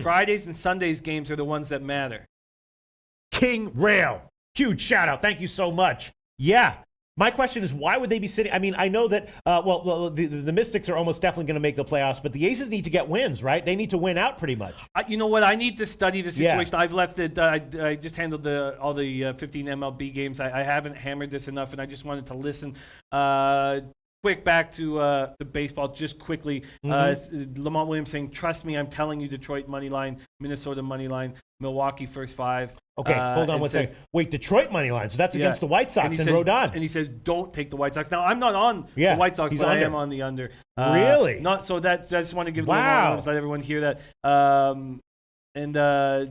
Fridays and Sundays games are the ones that matter. King Rail. Huge shout out. Thank you so much. Yeah. My question is, why would they be sitting? I mean, I know that, the Mystics are almost definitely going to make the playoffs, but the Aces need to get wins, right? They need to win out pretty much. You know what? I need to study the situation. Yeah. I've left it. I just handled all the 15 MLB games. I haven't hammered this enough, and I just wanted to listen. Quick back to the baseball, just quickly. Lamont Williams saying, "Trust me, I'm telling you, Detroit money line, Minnesota money line, Milwaukee first 5." Okay, hold on one second. Wait, Detroit money line. So that's against the White Sox and Rodon. And he says, "Don't take the White Sox." Now, I'm not on the White Sox, but I am on the under. Really? Not so. I just want to give Lamont Williams, let everyone hear that.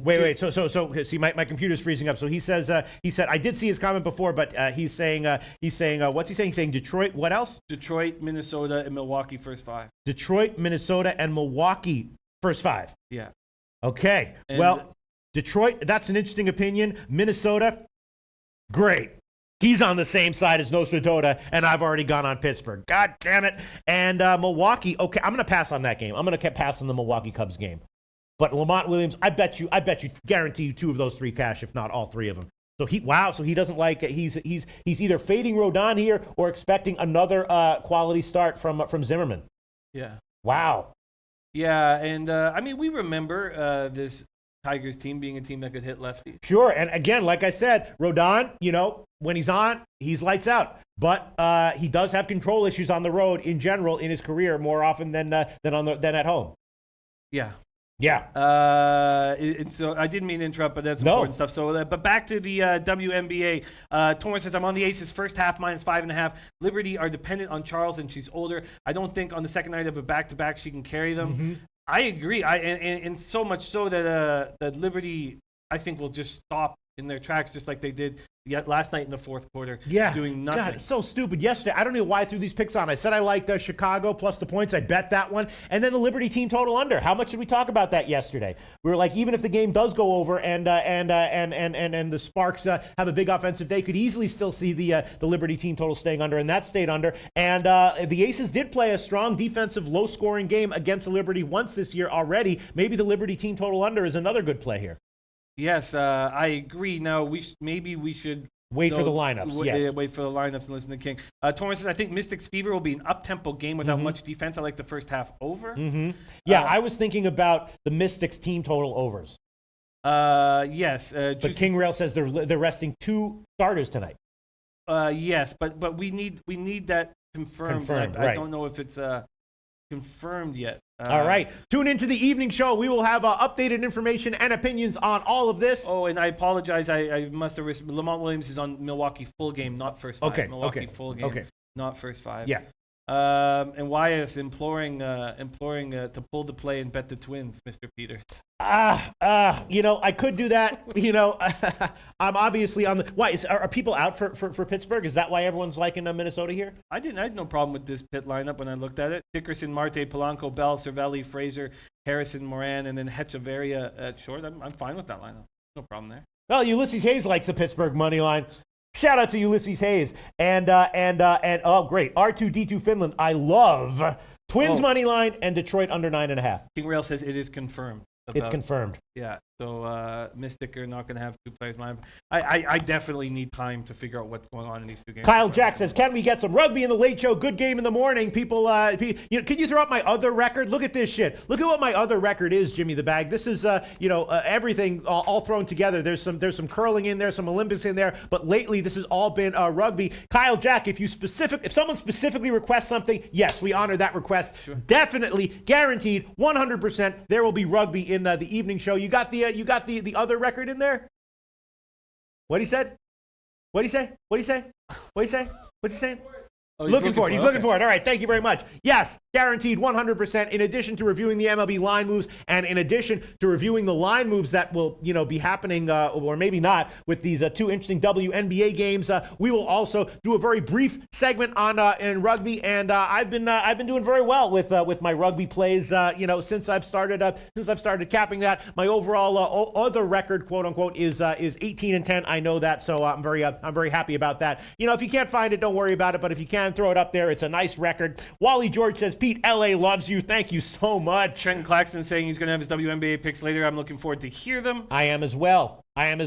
Wait. So see, my computer's freezing up. So he said I did see his comment before, but he's saying what's he saying? He's saying Detroit. What else? Detroit, Minnesota, and Milwaukee first 5. Detroit, Minnesota, and Milwaukee first 5. Yeah. Okay. Well, Detroit. That's an interesting opinion. Minnesota, great. He's on the same side as Nostradamus, and I've already gone on Pittsburgh. God damn it. And Milwaukee. Okay, I'm going to pass on that game. I'm going to pass on the Milwaukee Cubs game. But Lamont Williams, I bet you, guarantee you 2 of those 3 cash, if not all 3 of them. So he doesn't like it. He's either fading Rodon here or expecting another quality start from Zimmerman. Yeah. Wow. Yeah, and we remember this Tigers team being a team that could hit lefties. Sure, and again, like I said, Rodon, when he's on, he's lights out. But he does have control issues on the road in general in his career more often than at home. Yeah. Yeah. So I didn't mean to interrupt, but that's important stuff. So, but back to the WNBA. Torrance says, I'm on the Aces first half -5.5. Liberty are dependent on Charles, and she's older. I don't think on the second night of a back-to-back she can carry them. Mm-hmm. I agree. And so much so that Liberty, I think, will just stop in their tracks just like they did last night in the fourth quarter, doing nothing. God, it's so stupid. Yesterday, I don't know why I threw these picks on. I said I liked Chicago plus the points. I bet that one. And then the Liberty team total under. How much did we talk about that yesterday? We were like, even if the game does go over and the Sparks have a big offensive day, could easily still see the Liberty team total staying under, and that stayed under. And the Aces did play a strong defensive, low-scoring game against the Liberty once this year already. Maybe the Liberty team total under is another good play here. Yes, I agree. Now, maybe we should wait for the lineups. Yes. Wait for the lineups and listen to King. Torrance says, I think Mystics Fever will be an up-tempo game without much defense. I like the first half over. Mm-hmm. Yeah, I was thinking about the Mystics team total overs. Yes. But King Rail says they're resting 2 starters tonight. Yes, but we need that confirmed. Right. I don't know if it's confirmed yet. All right. Tune into the evening show. We will have updated information and opinions on all of this. Oh, and I apologize. I must have risked. Lamont Williams is on Milwaukee full game, not first 5. Okay. Milwaukee full game, not first 5. Yeah. And YS imploring to pull the play and bet the Twins, Mr. Peters. I could do that. I'm obviously on the. Why are people out for Pittsburgh? Is that why everyone's liking Minnesota here? I had no problem with this pit lineup when I looked at it. Dickerson, Marte, Polanco, Bell, Cervelli, Fraser, Harrison, Moran, and then Hechavarria at short. I'm fine with that lineup. No problem there. Well, Ulysses Hayes likes the Pittsburgh money line. Shout out to Ulysses Hayes and oh great, R2D2 Finland. I love Twins money line and Detroit under 9.5. King Rail says it is confirmed. It's confirmed. Yeah. So Mystic are not going to have 2 players lined up. I definitely need time to figure out what's going on in these 2 games. Kyle Jack says, "Can we get some rugby in the late show? Good game in the morning." People, can you throw up my other record? Look at this shit. Look at what my other record is, Jimmy the Bag. This is everything all thrown together. There's some curling in there, some Olympics in there, but lately this has all been rugby. Kyle Jack, if someone specifically requests something, yes, we honor that request. Sure. Definitely, guaranteed, 100%. There will be rugby in the evening show. You got the other record in there? What he said? What'd he say? What's he saying? Oh, Looking for it. He's looking okay. for it. All right. Thank you very much. Yes, guaranteed 100%. In addition to reviewing the MLB line moves, and in addition to reviewing the line moves that will, be happening or maybe not with these two interesting WNBA games, we will also do a very brief segment on in rugby. And I've been doing very well with my rugby plays. Since I've started capping that, my overall other record, quote unquote, is 18-10. I know that, so I'm very happy about that. If you can't find it, don't worry about it. But if you can, throw it up there. It's a nice record. Wally George says, Pete, LA loves you. Thank you so much. Trenton Claxton saying he's going to have his WNBA picks later. I'm looking forward to hear them. I am as well. And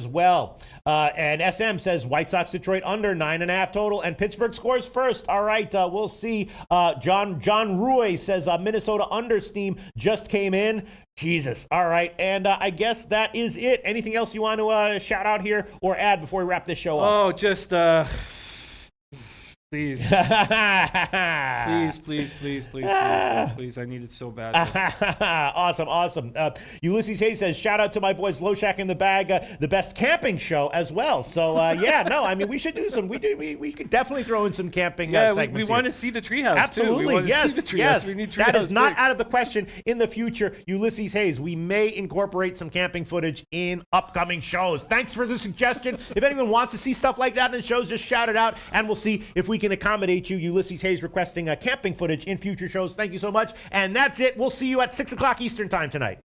SM says White Sox Detroit under 9.5 total, and Pittsburgh scores first. All right, we'll see. John Roy says Minnesota under steam just came in. Jesus. All right, and I guess that is it. Anything else you want to shout out here or add before we wrap this show up? Oh, just please. please. I need it so bad. Awesome. Ulysses Hayes says, shout out to my boys Loshak in the Bag, the best camping show as well. So, we should do some. We could definitely throw in some camping segments. We want to see the treehouse. Absolutely, too. Yes. We need treehouse. That is not out of the question in the future. Ulysses Hayes, we may incorporate some camping footage in upcoming shows. Thanks for the suggestion. If anyone wants to see stuff like that in the shows, just shout it out, and we'll see if we can accommodate you. Ulysses Hayes requesting camping footage in future shows. Thank you so much. And that's it. We'll see you at 6 o'clock Eastern time tonight.